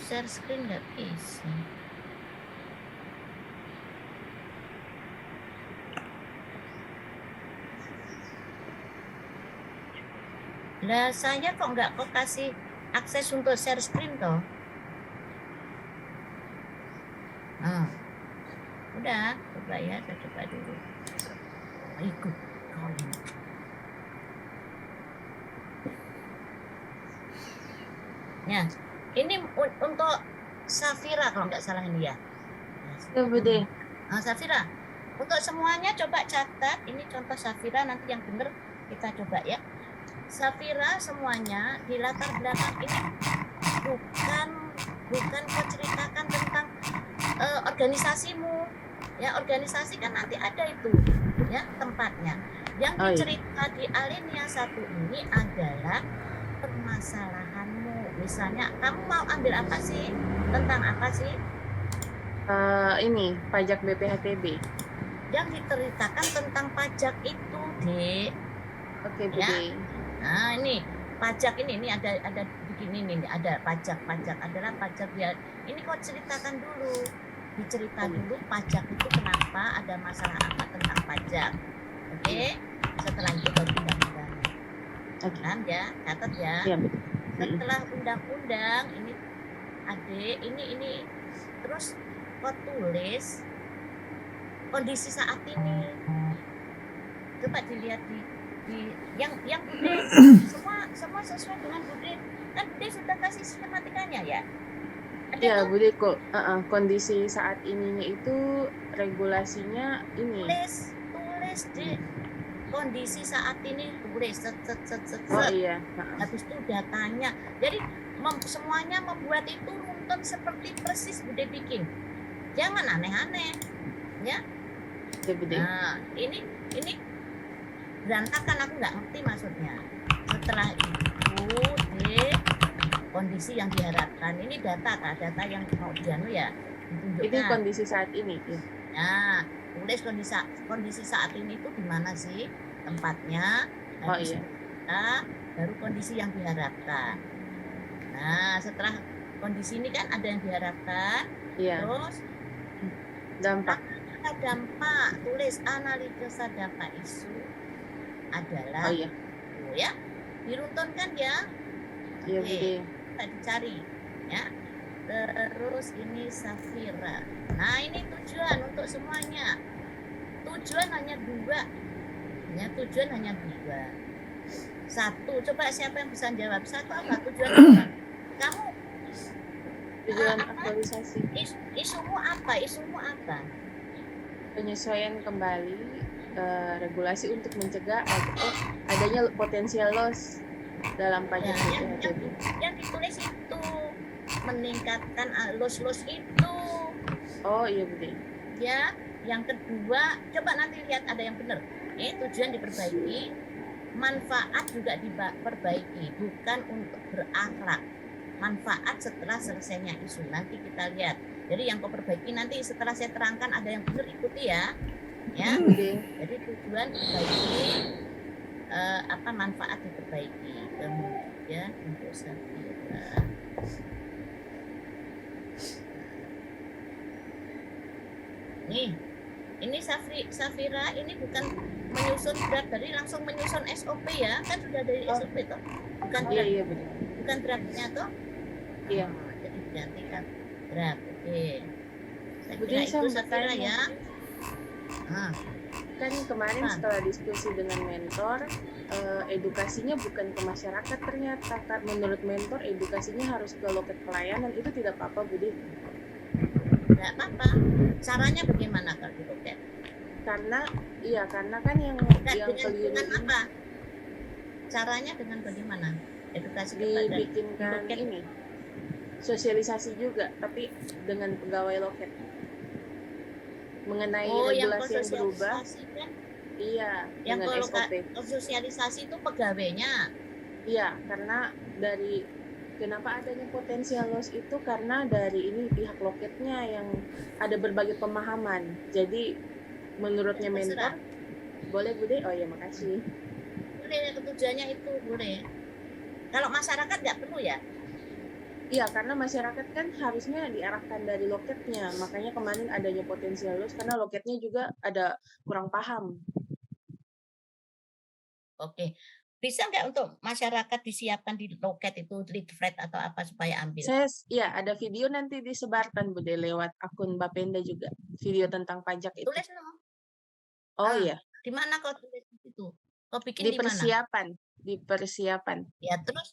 share screen nggak bisa. Lah saya kok nggak kok kasih akses untuk share screen toh? Udah, coba ya, saya coba dulu. Ikut kawin. Ya, ini untuk Safira kalau nggak salah ini ya. Ya, Bude. Safira, untuk semuanya coba catat. Ini contoh Safira, nanti yang benar kita coba ya. Safira semuanya di latar belakang ini bukan kau ceritakan tentang organisasimu. Ya, organisasi kan nanti ada itu ya tempatnya. Yang dicerita di alinea 1 ini adalah permasalahanmu. Misalnya kamu mau ambil apa sih? Tentang apa sih? Ini pajak BPHTB. Yang diceritakan tentang pajak itu, Dek. Oke, Bude. Ya? Nah, ini pajak ini ada begini nih, ada pajak adalah pajak biar. Ini kau ceritakan dulu. Dicerita dulu pajak itu kenapa, ada masalah apa tentang pajak. Oke? Setelah itu baru undang-undang. Paham ya? Catat ya. Iya, setelah undang-undang ini Adik, ini terus kau tulis kondisi saat ini. Coba dilihat di yang Bude semua sesuai dengan Bude. Kan Bude sudah kasih skematikanya ya. Iya, Bude kok kondisi saat ininya itu regulasinya ini. Tulis di kondisi saat ini, tulis set. Oh iya. Habis itu datanya. Jadi semuanya membuat itu runtun seperti persis Bude bikin. Jangan aneh-aneh, ya. Nah, ini berantakan, aku nggak ngerti maksudnya. Setelah itu di kondisi yang diharapkan, ini data yang mau dianu ya ditunjukkan. Ini kondisi saat ini. Nah, tulis kondisi saat ini itu di mana sih tempatnya? Oh iya. Baru kondisi yang diharapkan. Nah, setelah kondisi ini kan ada yang diharapkan. Iya. Terus dampak, tulis analisa dampak isu adalah ya diruntunkan ya. Iya, Bude. Kita dicari ya. Terus ini Safira. Nah, ini tujuan untuk semuanya. Tujuan hanya 2. Ya, tujuan hanya 2. 1, coba siapa yang bisa jawab? 1 apa tujuan apa? Kamu tujuan aktualisasi. Isumu apa? Penyesuaian kembali regulasi untuk mencegah adanya potensial loss dalam pajak BPHTB. Yang ditulis itu meningkatkan loss itu. Oh iya, Bude. Ya, yang kedua, coba nanti lihat ada yang benar. Tujuan diperbaiki, manfaat juga diperbaiki, bukan untuk berakhlak. Manfaat setelah selesainya isu, nanti kita lihat. Jadi yang kau perbaiki nanti setelah saya terangkan ada yang benar, ikuti ya. Ya. Jadi tujuan perbaiki, manfaat diperbaiki. Kemudian untuk Safira. Nih, ini Safira ini bukan menyusun draft, dari langsung menyusun SOP ya, kan sudah dari SOP toh, bukan draft. Iya, benar. Bukan draftnya toh. Iya. Jadi digantikan draft. Oke. Saya kira itu Safira ya. Kan kemarin setelah diskusi dengan mentor, edukasinya bukan ke masyarakat ternyata. Menurut mentor edukasinya harus ke loket pelayanan, itu tidak apa-apa, Bude? Tidak apa-apa. Caranya bagaimana kalau di loket? Karena kan yang keliru apa? Caranya dengan bagaimana? Edukasi dibikinkan ini sosialisasi juga, tapi dengan pegawai loket mengenai regulasi yang berubah. Kan? Iya, yang dengan SOP. Sosialisasi itu pegawainya. Iya, karena dari kenapa adanya potensial loss itu karena dari ini pihak loketnya yang ada berbagai pemahaman. Jadi menurutnya mentor, boleh Bude? Oh ya, makasih. Boleh, tujuannya itu boleh. Kalau masyarakat nggak perlu ya? Iya, karena masyarakat kan harusnya diarahkan dari loketnya, makanya kemarin adanya potensial loss karena loketnya juga ada kurang paham. Oke. Bisa nggak untuk masyarakat disiapkan di loket itu lead flat atau apa supaya ambil? Iya, ada video nanti disebarkan Bude lewat akun Bapenda juga, video tentang pajak itu. Tulis dong. Oh iya, Di mana kau tulis itu? Kau bikin di di mana? persiapan, di persiapan. Ya, terus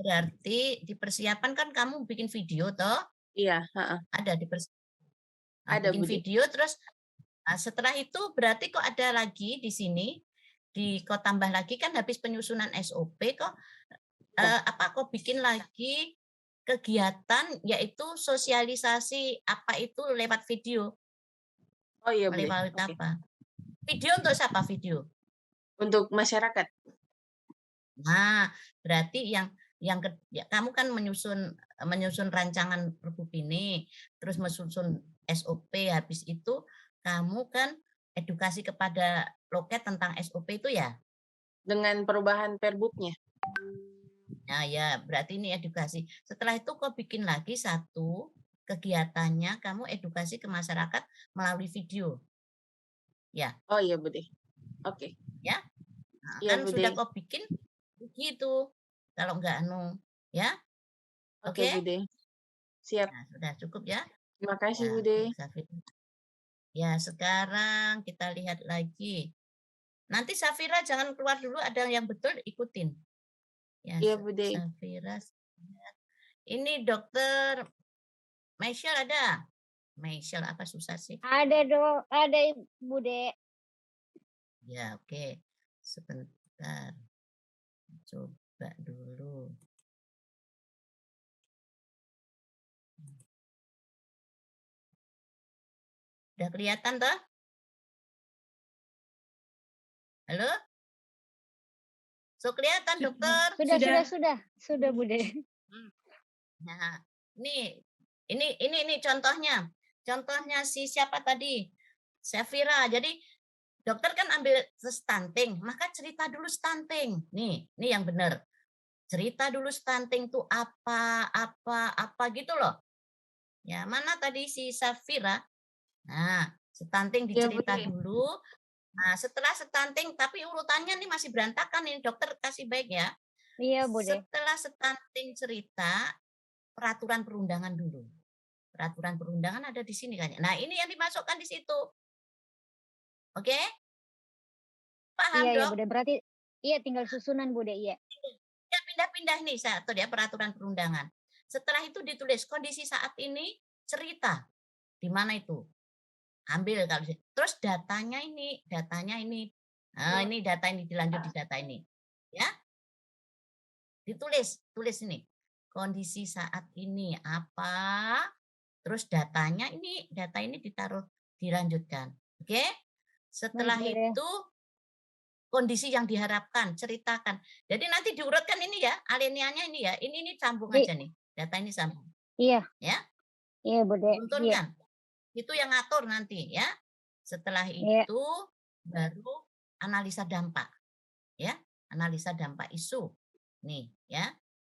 berarti di persiapan kan kamu bikin video toh? Iya, heeh. Ada di Ada bikin Bude. video terus setelah itu berarti kok ada lagi di sini kok tambah lagi kan habis penyusunan SOP kok Ya. apa kok bikin lagi kegiatan yaitu sosialisasi apa itu lewat video. Oh iya Bude. Lewat Oke. apa? Video untuk siapa video? Untuk masyarakat. Nah, berarti ya, kamu kan menyusun rancangan pergub ini, terus menyusun SOP, habis itu kamu kan edukasi kepada loket tentang SOP itu ya? Dengan perubahan perbuknya. Nah, ya, berarti ini edukasi. Setelah itu kau bikin lagi satu kegiatannya, kamu edukasi ke masyarakat melalui video. Ya, Oh iya Bude. Oke. ya. Nah, Iya kan Bude. sudah kau bikin begitu. Kalau enggak ya. Oke Oke? Bude. Siap. Nah, sudah cukup ya. Terima kasih Ya, Bude. ya, sekarang kita lihat lagi. Nanti Safira jangan keluar dulu, ada yang betul ikutin. Ya, Iya Bude. Safira. Ini dokter Michelle ada? Michelle apa susah sih? Ada Bude. Ya, oke. Sebentar. Coba dulu. Udah kelihatan toh? Halo? So kelihatan dokter? Sudah Bude. Nah, ini contohnya. Contohnya si siapa tadi? Safira. Jadi dokter kan ambil stunting, maka cerita dulu stunting. Nih yang benar. Cerita dulu stunting tuh apa gitu loh. Ya, mana tadi si Safira? Nah, stunting dicerita dulu. Nah, setelah stunting, tapi urutannya nih masih berantakan nih, dokter kasih baik ya. Iya Bude. Setelah stunting cerita, peraturan perundangan dulu. Peraturan perundangan ada di sini kayaknya. Nah, ini yang dimasukkan di situ. Oke? Paham, Iya Dok? Bude. Berarti iya tinggal susunan Bude, iya. Ya, pindah-pindah nih satu ya peraturan perundangan. Setelah itu ditulis kondisi saat ini cerita. Di mana itu? Ambil kalau terus datanya ini. Nah, ini data ini dilanjut di data ini. Ya. Tulis ini. Kondisi saat ini apa? Terus data ini ditaruh dilanjutkan. Oke? Setelah Baik, itu kondisi yang diharapkan, ceritakan. Jadi nanti diurutkan ini ya, alinianya ini ya. Ini sambung aja nih. Data ini sambung. Iya. Ya. Iya Bude. Tuntun Iya. kan? Itu yang ngatur nanti ya. Setelah Iya. itu baru analisa dampak. Ya, analisa dampak isu. Nih, ya.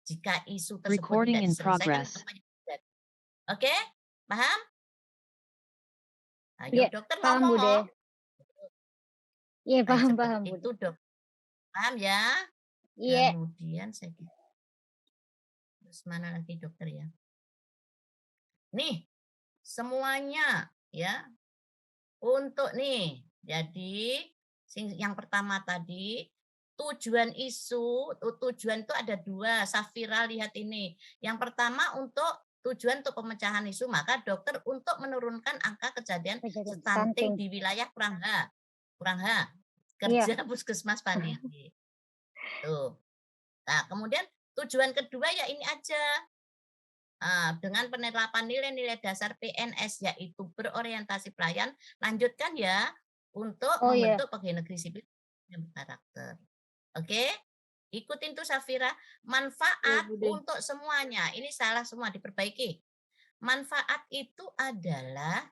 Jika isu tersebut Recording tidak in diselesaikan, progress. oke? Paham? Ayo Iya, dokter paham ngomong. Bude. Iya, paham Itu Bude. dok. Paham ya? Iya. Kemudian saya terus mana lagi dokter ya? Nih, semuanya ya. Untuk nih, jadi yang pertama tadi tujuan isu, tujuan itu ada dua. Safira lihat ini. Yang pertama tujuan untuk pemecahan isu, maka dokter untuk menurunkan angka kejadian stunting di wilayah kurang H. Kerja puskesmas Pandigi. Tuh. Nah, kemudian tujuan kedua ya ini aja. Dengan penerapan nilai-nilai dasar PNS yaitu berorientasi pelayan, lanjutkan ya untuk membentuk pegawai negeri sipil yang berkarakter. Oke? Ikutin tuh Safira, manfaat untuk semuanya. Ini salah semua diperbaiki. Manfaat itu adalah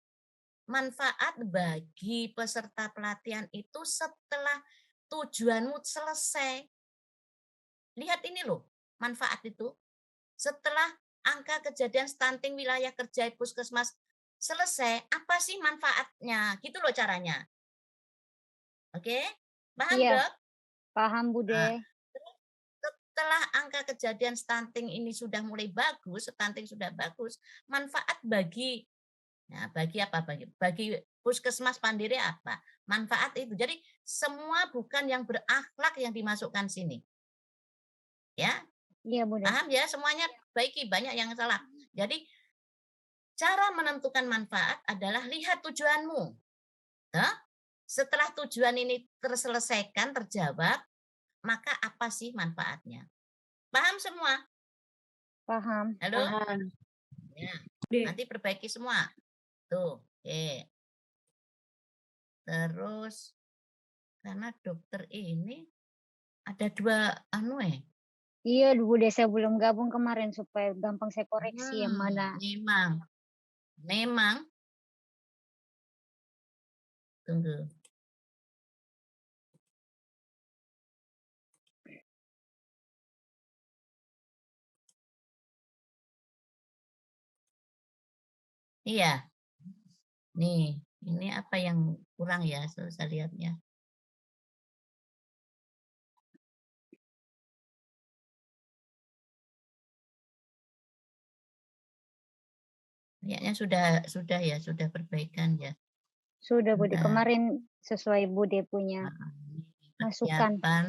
manfaat bagi peserta pelatihan itu setelah tujuanmu selesai. Lihat ini loh, manfaat itu setelah angka kejadian stunting wilayah kerja puskesmas selesai, apa sih manfaatnya? Gitu loh caranya. Oke? Paham, Iya, Dok? paham Nah, Bude. terus setelah angka kejadian stunting ini sudah mulai bagus, stunting sudah bagus, manfaat bagi bagi apa? Bagi puskesmas Pandiri apa? Manfaat itu. Jadi semua bukan yang berakhlak yang dimasukkan sini. Ya, Iya Bude. paham ya? Semuanya baiki, banyak yang salah. Jadi cara menentukan manfaat adalah lihat tujuanmu. Nah, setelah tujuan ini terselesaikan, terjawab, maka apa sih manfaatnya? Paham semua? Paham. Halo? Paham. Ya, Bude. nanti perbaiki semua. Tuh, oke. Terus, karena dokter ini ada 2 Iya Bude, saya belum gabung kemarin supaya gampang saya koreksi yang mana. memang, tunggu. Iya, nih, ini apa yang kurang ya, saya lihatnya. Kayaknya sudah perbaikan ya. Sudah Bude, Bentar. kemarin sesuai Bude punya Ini masukan. persiapan.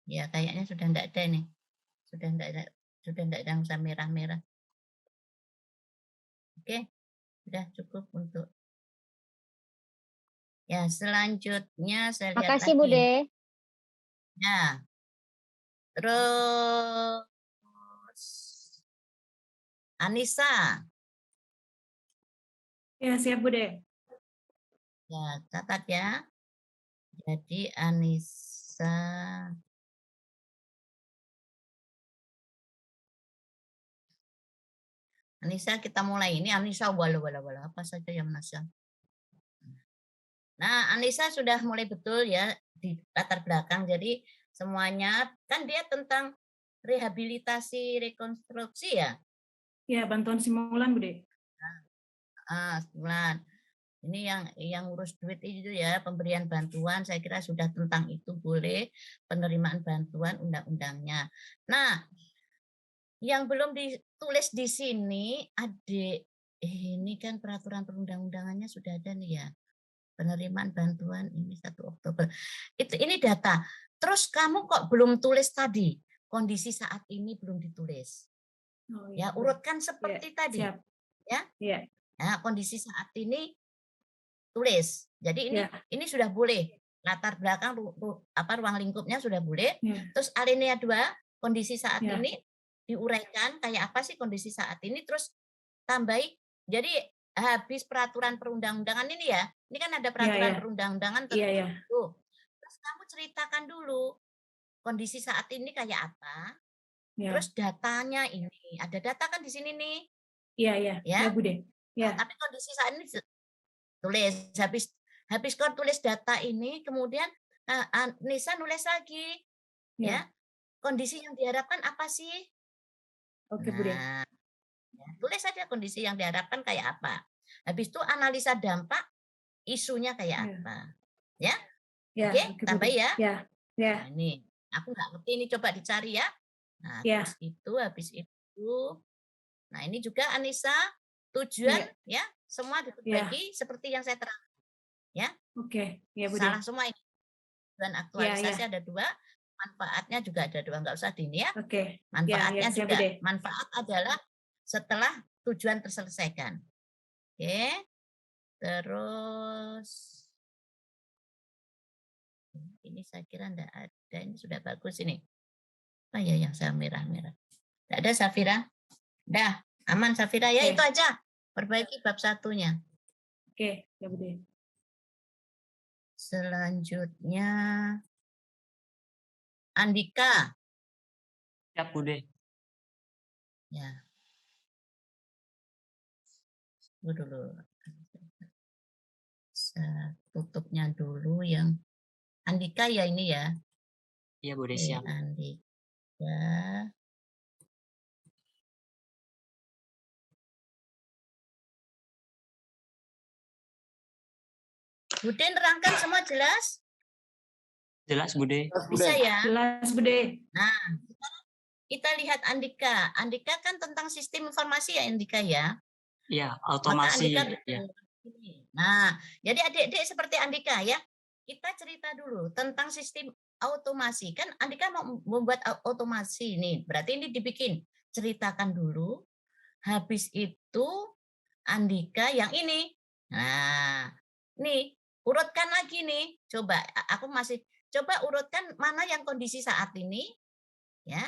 Ya, kayaknya sudah enggak ada nih. Sudah enggak ada yang usah merah-merah. Oke, sudah cukup untuk. Ya, selanjutnya saya lihat Makasih lagi. Bude. Nah, terus Anissa. Ya, siap Bude. Ya, catat ya. Jadi Anissa. Anissa kita mulai. Ini Anissa wala apa saja yang Anissa. Nah, Anissa sudah mulai betul ya di latar belakang. Jadi semuanya kan dia tentang rehabilitasi rekonstruksi ya. Ya, bantuan simulan Bude. Bulan. Ini yang urus duit itu ya, pemberian bantuan, saya kira sudah tentang itu boleh, penerimaan bantuan undang-undangnya. Nah, yang belum ditulis di sini, Adik, ini kan peraturan perundang-undangannya sudah ada nih ya. Penerimaan bantuan ini 1 Oktober. Ini data. Terus kamu kok belum tulis tadi? Kondisi saat ini belum ditulis. Oh, Ya, iya, urutkan seperti tadi. siap. Ya. Iya. Nah, kondisi saat ini tulis. Jadi ini sudah boleh. Latar belakang ruang lingkupnya sudah boleh. Ya. Terus alinea 2, kondisi saat Ya. ini diuraikan kayak apa sih kondisi saat ini, terus tambahi. Jadi habis peraturan perundang-undangan ini ya. Ini kan ada peraturan ya. perundang-undangan Iya, ya. tertentu. Terus kamu ceritakan dulu kondisi saat ini kayak apa. Ya. Terus datanya ini, ada data kan di sini nih. Iya, ya. Ya, Ya, Bude. Ya. Nah, tapi kondisi saat ini tulis. Habis kau tulis data ini, kemudian Nisa nulis lagi. Ya. Kondisi yang diharapkan apa sih? Oke, Bude. Nah, ya, tulis saja kondisi yang diharapkan kayak apa. Habis itu analisa dampak, isunya kayak apa. Ya? Ya, Oke, tambah ya. Ya. Ya. Nah, ini aku nggak ngerti, ini coba dicari ya. Nah, Ya. terus itu habis itu. Nah, ini juga Anissa tujuan ya, semua diperbaiki seperti yang saya terangkan. Ya. Oke, ya Bude. Salah semua ini. Tujuan aktualisasi ada 2, manfaatnya juga ada 2, nggak usah ini ya. Oke. Manfaatnya siap, juga. Bude. Manfaat adalah setelah tujuan terselesaikan. Oke. Terus ini saya kira enggak ada, ini sudah bagus ini. Apa ya yang saya merah-merah? Enggak ada Safira? Dah, aman Safira ya, itu aja. Perbaiki bab 1-nya. Oke, ya Bude. Selanjutnya Andika. Siap, Bude. Ya. Dulu. Saya tutupnya dulu yang Andika ya ini ya. Iya, Bude, siap. Andika. Bude nerangkan semua jelas? Jelas Bude. Bisa ya? Jelas, Bude. Nah, kita lihat Andika. Andika kan tentang sistem informasi ya Andika ya. Iya, Maka otomasi. Andika Ya. Nah, jadi adik-adik seperti Andika ya. Kita cerita dulu tentang sistem otomasi. Kan Andika mau membuat otomasi nih. Berarti ini dibikin. Ceritakan dulu. Habis itu Andika yang ini. Nah, nih urutkan lagi nih. Coba aku masih coba urutkan mana yang kondisi saat ini ya.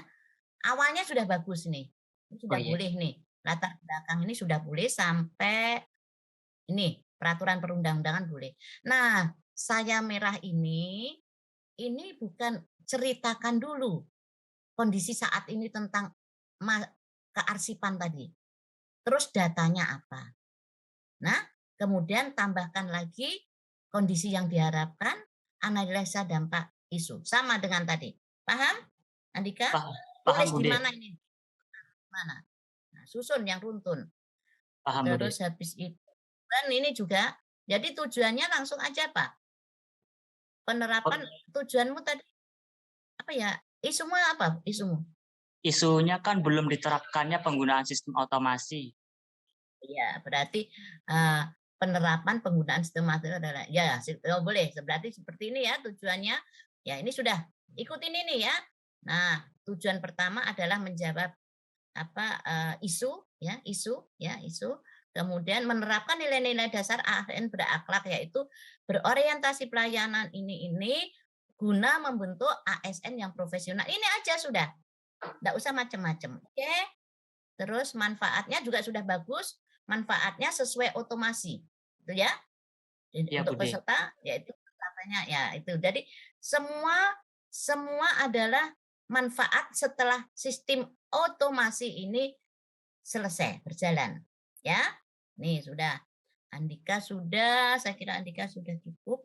Awalnya sudah bagus nih. Ini sudah iya. boleh nih. Latar belakang ini sudah boleh sampai ini peraturan perundang-undangan boleh. Nah, saya merah ini bukan ceritakan dulu kondisi saat ini tentang kearsipan tadi. Terus datanya apa? Nah, kemudian tambahkan lagi kondisi yang diharapkan, analisa dampak isu. Sama dengan tadi. Paham, Andika? Paham Tulis di Bude. mana ini? Mana? Nah, susun yang runtun. Paham Bude. Terus habis itu dan ini juga, jadi tujuannya langsung aja Pak. Penerapan tujuanmu tadi apa ya? Isumu apa? Isumu? Isunya kan belum diterapkannya penggunaan sistem otomasi. Ya, berarti penerapan penggunaan sistem material adalah ya boleh. Berarti seperti ini ya tujuannya. Ya ini sudah ikutin ini ya. Nah tujuan pertama adalah menjawab apa isu ya isu. Kemudian menerapkan nilai-nilai dasar ASN berakhlak yaitu berorientasi pelayanan ini guna membentuk ASN yang profesional. Ini aja sudah. Enggak usah macam-macam. Oke. Terus manfaatnya juga sudah bagus. Manfaatnya sesuai otomasi. Itu ya. Ya, untuk Bude. peserta yaitu katanya ya itu. Jadi semua adalah manfaat setelah sistem otomasi ini selesai berjalan. Ya. Nih sudah. Andika sudah, saya kira Andika sudah cukup.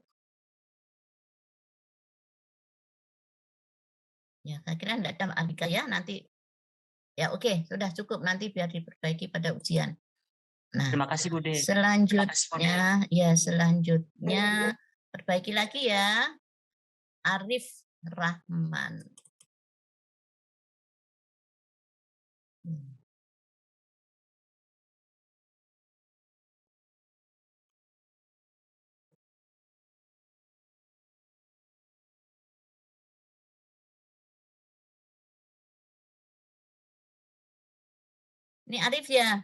Ya, saya kira enggak ada Andika ya, nanti ya oke, sudah cukup nanti biar diperbaiki pada ujian. Nah, Terima kasih Bude. Selanjutnya perbaiki lagi ya. Arif Rahman. Ini Arif ya?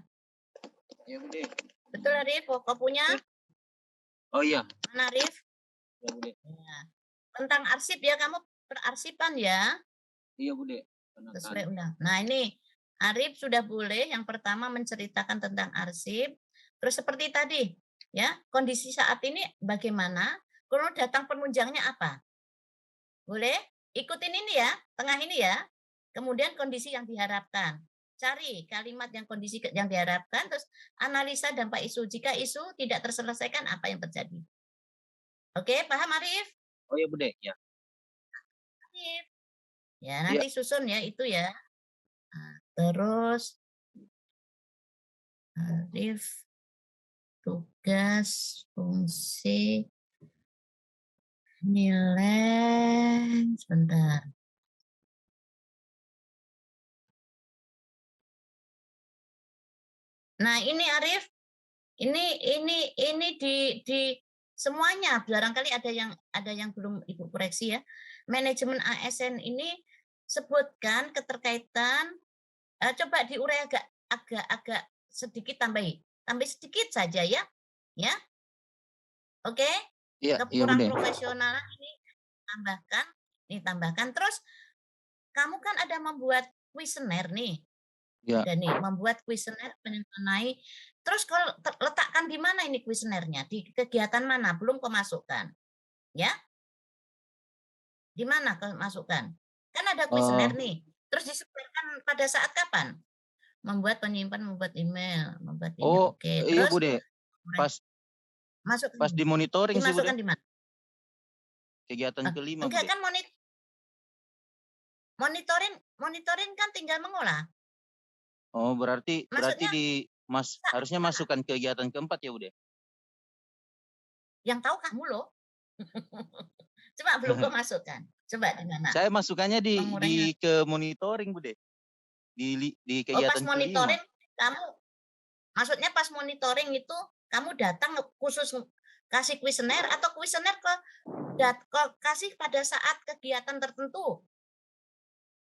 Ya, Bude. Betul Arif, kok punya? Oh iya. Mana Arif? Ya, Bude. Ya. Tentang arsip ya, kamu perarsipan ya? Iya, Bude. Sesuai undang. Nah ini Arif sudah boleh yang pertama menceritakan tentang arsip. Terus seperti tadi, ya kondisi saat ini bagaimana? Kalau datang penunjangnya apa? Boleh? Ikutin ini ya, tengah ini ya. Kemudian kondisi yang diharapkan. Cari kalimat yang kondisi yang diharapkan, terus analisa dampak isu. Jika isu tidak terselesaikan, apa yang terjadi? Oke, paham Arif? Oh iya, Bude. Ya. Arif. Ya, nanti susun ya itu ya. Nah, terus Arif tugas fungsi nilai sebentar. Nah, ini Arif, ini di semuanya barangkali ada yang belum Ibu koreksi ya. Manajemen ASN ini sebutkan keterkaitan coba diurai agak sedikit tambah sedikit saja ya. Ya. Oke? Iya, Kekurang Bude. profesionalan ini tambahkan terus kamu kan ada membuat kuesioner nih. Ya. Udah nih membuat kuesioner mengenai terus kalau letakkan di mana ini kuesionernya? Di kegiatan mana? Belum kau masukkan. Ya? Di mana kau masukkan? Kan ada kuesioner nih. Terus disebarkan pada saat kapan? Membuat membuat email, membuat ini. Oh, Oke. iya, Terus Bude. Pas di monitoring sih, Bude. dimasukkan di mana? Kegiatan kelima, Enggak Bude. kan monitoring kan tinggal mengolah. Oh, berarti Maksudnya harusnya masukkan kegiatan keempat ya, Bude. Yang tahu kamu loh. Coba belum kau masukkan. Coba di mana? Saya masukannya di Pengurangan. ke monitoring, Bude. Di Oh, pas kegiatan kelima. monitoring kamu, maksudnya pas monitoring itu kamu datang khusus kasih kuesioner atau kuesioner ke kasih pada saat kegiatan tertentu?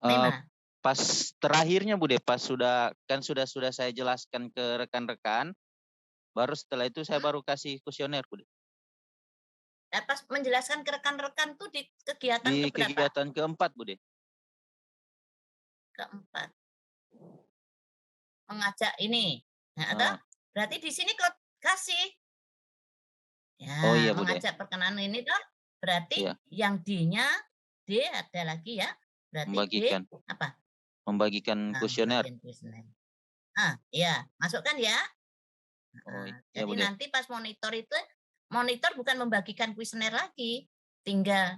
Eh, Nema. pas terakhirnya, Bude, pas sudah saya jelaskan ke rekan-rekan, baru setelah itu saya baru kasih kuesioner, Bude. Pas menjelaskan ke rekan-rekan tuh di kegiatan Di keberapa? kegiatan keempat, Bude. Keempat. Mengajak ini. Nah, atau berarti di sini kau kasih. Ya, Oh iya, Bude. mengajak perkenalan ini toh berarti Iya. yang D-nya D ada lagi ya. Berarti Membagikan. D apa? Membagikan Nah, kuesioner. membagikan kuesioner. Iya, masukkan ya. Oh, iya, Jadi Bude. nanti pas monitor itu monitor bukan membagikan kuesioner lagi, tinggal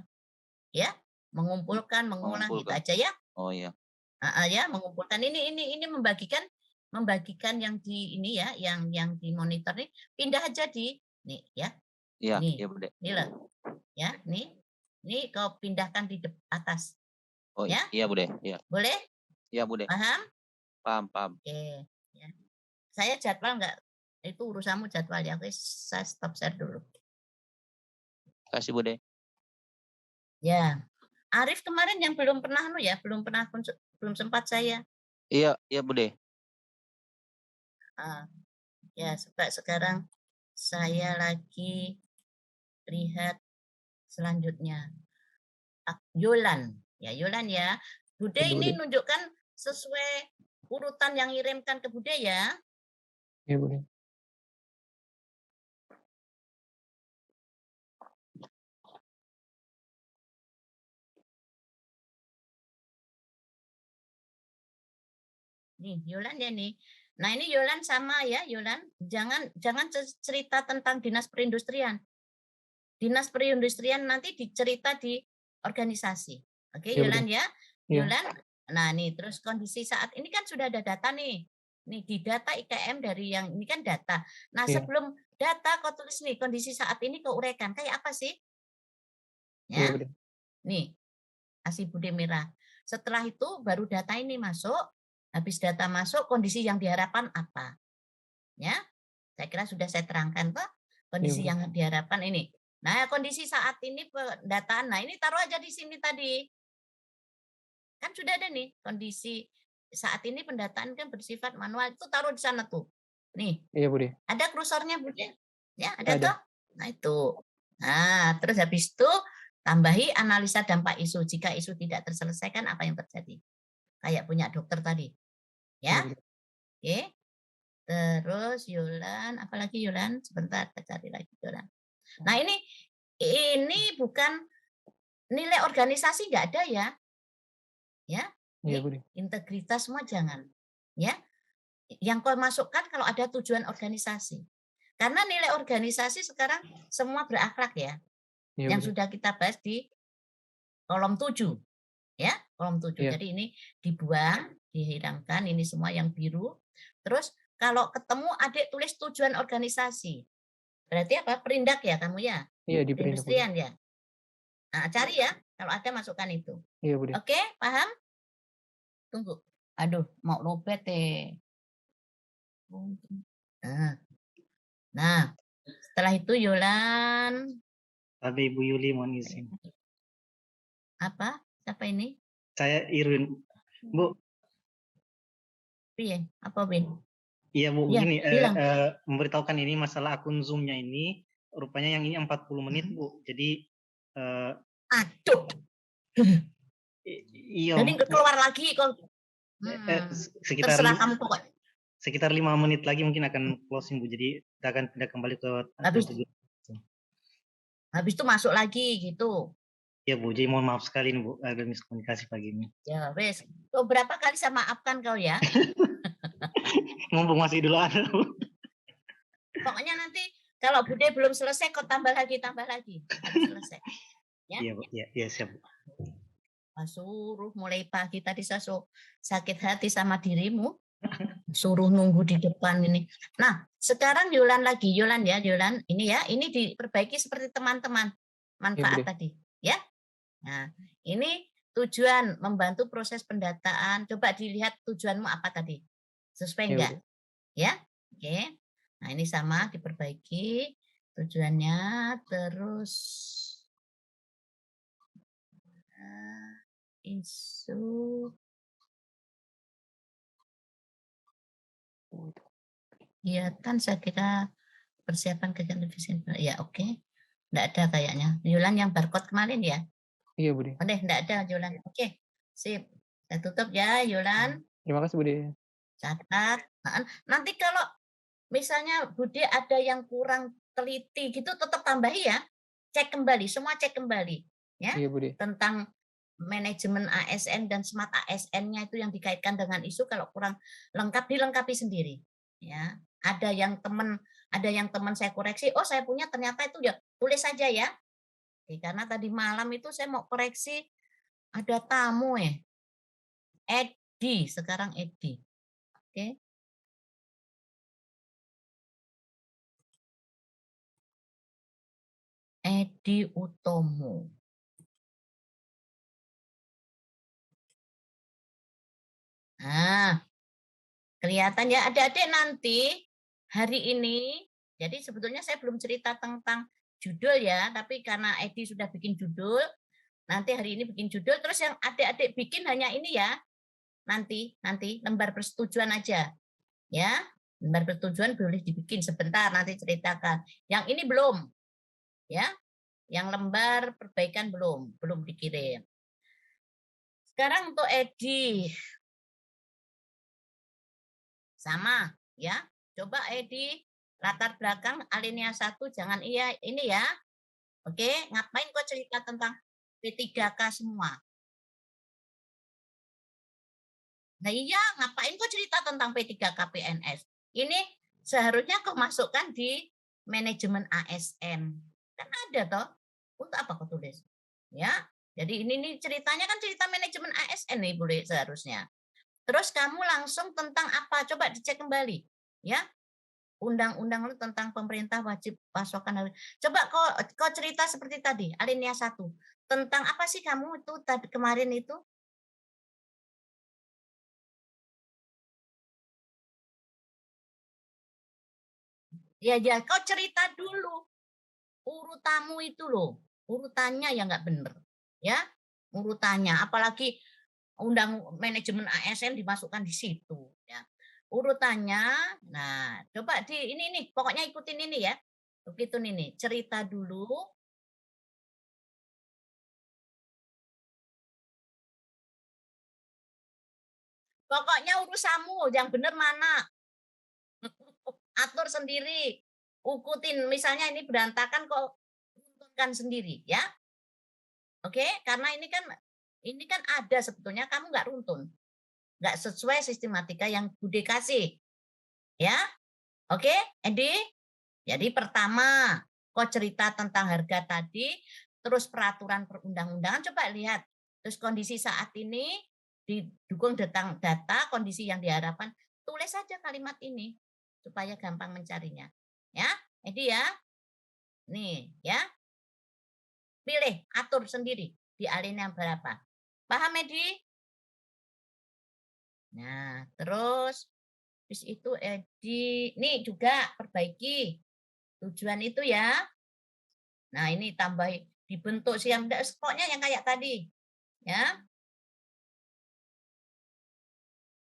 ya mengumpulkan, mengolah gitu Mengumpulkan. aja ya. Oh iya. Ya, mengumpulkan ini membagikan yang di ini ya, yang di monitor nih pindah aja di nih ya. Iya, Nih, iya, Bude. ini loh. Ya, nih kau pindahkan di atas. Oh Ya? iya, Bude. Iya. Boleh? Iya, Bude. Paham? Paham. Oke. Ya. Saya jadwal enggak? Itu urusanmu jadwal ya. Oke, saya stop share dulu. Kasih, Bude. Ya. Arif kemarin yang belum pernah belum sempat saya. Iya, Bude. Ya, sekarang saya lagi lihat selanjutnya. Yolan. Ya, Yolan ya. Bude ini nunjukkan sesuai urutan yang kirimkan ke Bude ya. Iya, Bude. Nih, Yolan ya nih. Nah, ini Yolan sama ya, Yolan. Jangan cerita tentang dinas perindustrian. Dinas perindustrian nanti dicerita di organisasi. Oke, Iya, Yolan ya. Iya. Yolan. Nah, nih terus kondisi saat ini kan sudah ada data nih. Nih di data IKM dari yang ini kan data. Nah, Iya. sebelum data kau tulis nih kondisi saat ini kau uraikan kayak apa sih? Iya, Ya. Bude. Nih. Kasih Bude merah. Setelah itu baru data ini masuk. Habis data masuk, kondisi yang diharapkan apa? Ya, saya kira sudah saya terangkan kok. Kondisi Iya, yang diharapkan ini. Nah, kondisi saat ini pendataan. Nah, ini taruh aja di sini tadi. Kan sudah ada nih kondisi saat ini pendataan kan bersifat manual. Itu taruh di sana tuh. Nih. Iya, Bude. Ada kursornya, Bude? Ya, ada Ada. toh? Nah, itu. Nah, terus habis itu tambahi analisa dampak isu. Jika isu tidak terselesaikan, apa yang terjadi? Kayak punya dokter tadi. Ya. Iya, Bude. Oke. Terus Yolan, apalagi Yolan? Sebentar, kita cari lagi Yolan. Nah, ini bukan nilai organisasi nggak ada ya. Ya. Iya, Bude. Integritas semua jangan. Ya. Yang kau masukkan kalau ada tujuan organisasi. Karena nilai organisasi sekarang semua berakhlak ya. Iya, Yang Bude. sudah kita bahas di kolom 7. Ya, kolom 7. Iya. Jadi ini dibuang, dihilangkan ini semua yang biru. Terus kalau ketemu adik tulis tujuan organisasi. Berarti apa? Perindak ya kamu ya? Iya, di perindak, Bude. Perindustrian ya. Nah, cari ya kalau ada masukkan itu. Iya, Bude. Oke, paham? Tunggu. Aduh, mau lobet deh. Nah, setelah itu Yolan. Ada Ibu Yuli, mohon izin. Apa? Siapa ini? Saya Irwin. Bu. Iya, apa Bin? Iya Bu, Ya, begini, memberitahukan ini masalah akun Zoom-nya ini, rupanya yang ini 40 menit Bu. Jadi, aduh. Iya. Jadi keluar lagi kok. Sekitar terserah kamu pokoknya. Sekitar 5 menit lagi mungkin akan closing Bu. Jadi kita akan pindah kembali ke habis itu masuk lagi gitu. Ya Bu, jadi mohon maaf sekali nih Bu, ada miskomunikasi pagi ini. Ya wes, berapa kali saya maafkan kau ya. Mumpung masih dulu ada Bu. Pokoknya nanti kalau Bude belum selesai kau tambah lagi. Harus selesai. Ya? Iya Bu, iya siap Bu. Suruh mulai pagi tadi saya sakit hati sama dirimu. suruh nunggu di depan ini. Nah, sekarang Yolan lagi, Yolan ya, Yolan. Ini ya, ini diperbaiki seperti teman-teman. Manfaat Bude. tadi, ya. Nah, ini tujuan membantu proses pendataan. Coba dilihat tujuanmu apa tadi. Sesuai Iya, enggak? Bude. Ya. Oke. Nah, ini sama diperbaiki tujuannya terus isu kegiatan saya kira persiapan kegiatan desain. Ya, oke. Enggak ada kayaknya. Yulan yang barcode kemarin ya? Iya, Bude. Oh, deh, enggak ada Yulan. Oke. Sip. Saya tutup ya, Yulan. Terima kasih, Bude. Catat. Nah, nanti kalau misalnya Bude ada yang kurang teliti gitu tetap tambahi ya. Cek kembali, semua cek kembali ya. Iya, Bude. Tentang manajemen ASN dan smart ASN-nya itu yang dikaitkan dengan isu kalau kurang lengkap dilengkapi sendiri ya. Ada yang teman saya koreksi, oh saya punya ternyata itu ya tulis saja ya. Oke, karena tadi malam itu saya mau koreksi ada tamu Edi, sekarang Edi. Oke. Edi Utomo. Nah, kelihatan ya adik-adik nanti hari ini, jadi sebetulnya saya belum cerita tentang judul ya, tapi karena Edi sudah bikin judul, nanti hari ini bikin judul, terus yang adik-adik bikin hanya ini ya, nanti lembar persetujuan aja, ya, lembar persetujuan boleh dibikin sebentar, nanti ceritakan. Yang ini belum, ya, yang lembar perbaikan belum dikirim. Sekarang untuk Edi, sama ya. Coba Edi latar belakang alinea 1 jangan iya ini ya. Oke, ngapain kok cerita tentang P3K semua? Nah iya, ngapain kok cerita tentang P3K PNS? Ini seharusnya kau masukkan di manajemen ASN. Kan ada toh. Untuk apa kau tulis? Ya. Jadi ini nih ceritanya kan cerita manajemen ASN nih boleh seharusnya. Terus kamu langsung tentang apa? Coba dicek kembali. Ya, undang-undang tentang pemerintah wajib pasokan. Coba kau cerita seperti tadi, alinea 1. Tentang apa sih kamu itu tadi kemarin itu? Ya, kau cerita dulu. Urutanmu itu loh. Urutannya ya nggak bener. Ya, urutannya. Apalagi undang manajemen ASN dimasukkan di situ. Ya. Urutannya, nah coba ini nih, pokoknya ikutin ini ya. Begitu nih, cerita dulu. Pokoknya urusanmu, yang bener mana? Atur sendiri. Ikutin, misalnya ini berantakan kok runtunkan sendiri ya. Oke, karena ini kan ada sebetulnya kamu nggak runtun. Nggak sesuai sistematika yang Bude kasih. Ya. Oke, Edi? Jadi pertama, kok cerita tentang harga tadi, terus peraturan perundang-undangan, coba lihat. Terus kondisi saat ini, didukung data, kondisi yang diharapkan, tulis saja kalimat ini, supaya gampang mencarinya. Ya, Edi ya. Nih, ya. Pilih, atur sendiri di alinea berapa. Paham, Edi? Nah, terus habis itu Edi, nih juga perbaiki tujuan itu ya. Nah, ini tambah dibentuk siang, pokoknya yang kayak tadi. Ya.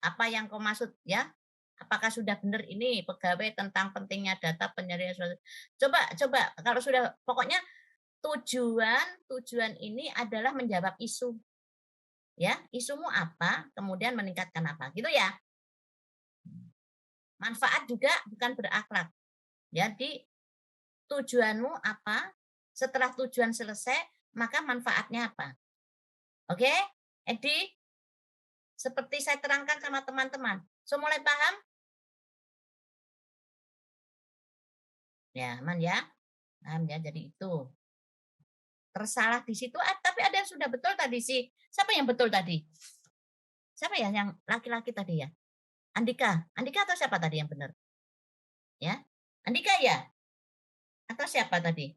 Apa yang kau maksud ya? Apakah sudah benar ini pegawai tentang pentingnya data penyediaan suatu. Coba kalau sudah pokoknya tujuan ini adalah menjawab isu. Ya, isumu apa, kemudian meningkatkan apa. Gitu ya. Manfaat juga bukan berakhlak. Jadi tujuanmu apa? Setelah tujuan selesai, maka manfaatnya apa? Oke, Edi? Seperti saya terangkan sama teman-teman. So, mulai paham? Ya, aman ya? Paham ya? Jadi itu. Tersalah di situ, tapi ada yang sudah betul tadi sih. Siapa yang betul tadi? Siapa ya yang laki-laki tadi ya? Andika. Andika atau siapa tadi yang benar? Ya, Andika ya? Atau siapa tadi?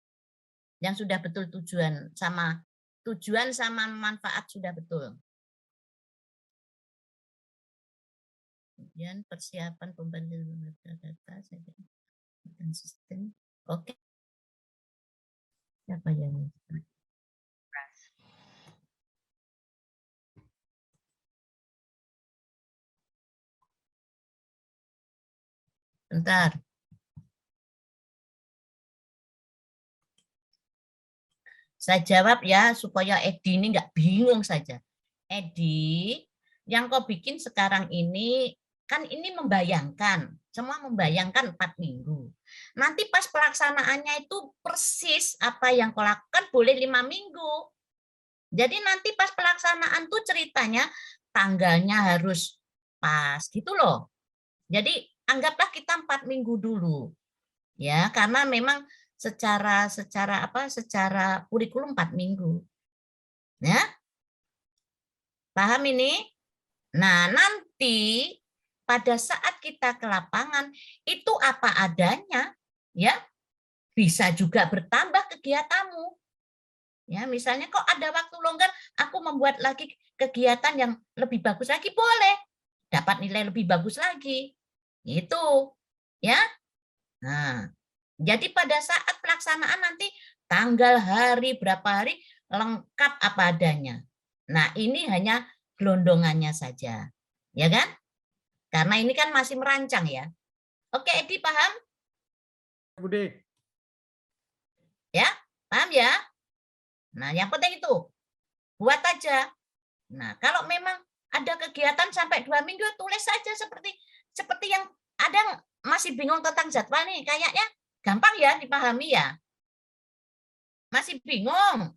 Yang sudah betul tujuan sama manfaat sudah betul. Kemudian persiapan pembelajaran data dan sistem. Oke. Siapa yang bentar. Saya jawab ya supaya Edi ini nggak bingung saja. Edi, yang kau bikin sekarang ini kan ini membayangkan, semua membayangkan 4 minggu. Nanti pas pelaksanaannya itu persis apa yang kau lakukan boleh 5 minggu. Jadi nanti pas pelaksanaan tuh ceritanya tanggalnya harus pas gitu loh. Jadi anggaplah kita 4 minggu dulu. Ya, karena memang secara kurikulum 4 minggu. Ya. Paham ini? Nah, nanti pada saat kita ke lapangan itu apa adanya, ya. Bisa juga bertambah kegiatanmu. Ya, misalnya kok ada waktu longgar, aku membuat lagi kegiatan yang lebih bagus lagi boleh. Dapat nilai lebih bagus lagi. Itu. Ya. Nah, jadi pada saat pelaksanaan nanti tanggal hari berapa hari lengkap apa adanya. Nah, ini hanya gelondongannya saja. Ya kan? Karena ini kan masih merancang ya. Oke, Edi paham? Bude. Ya, paham ya? Nah, yang penting itu buat aja. Nah, kalau memang ada kegiatan sampai 2 minggu tulis saja seperti yang ada masih bingung tentang jadwal nih, kayaknya gampang ya dipahami ya. Masih bingung.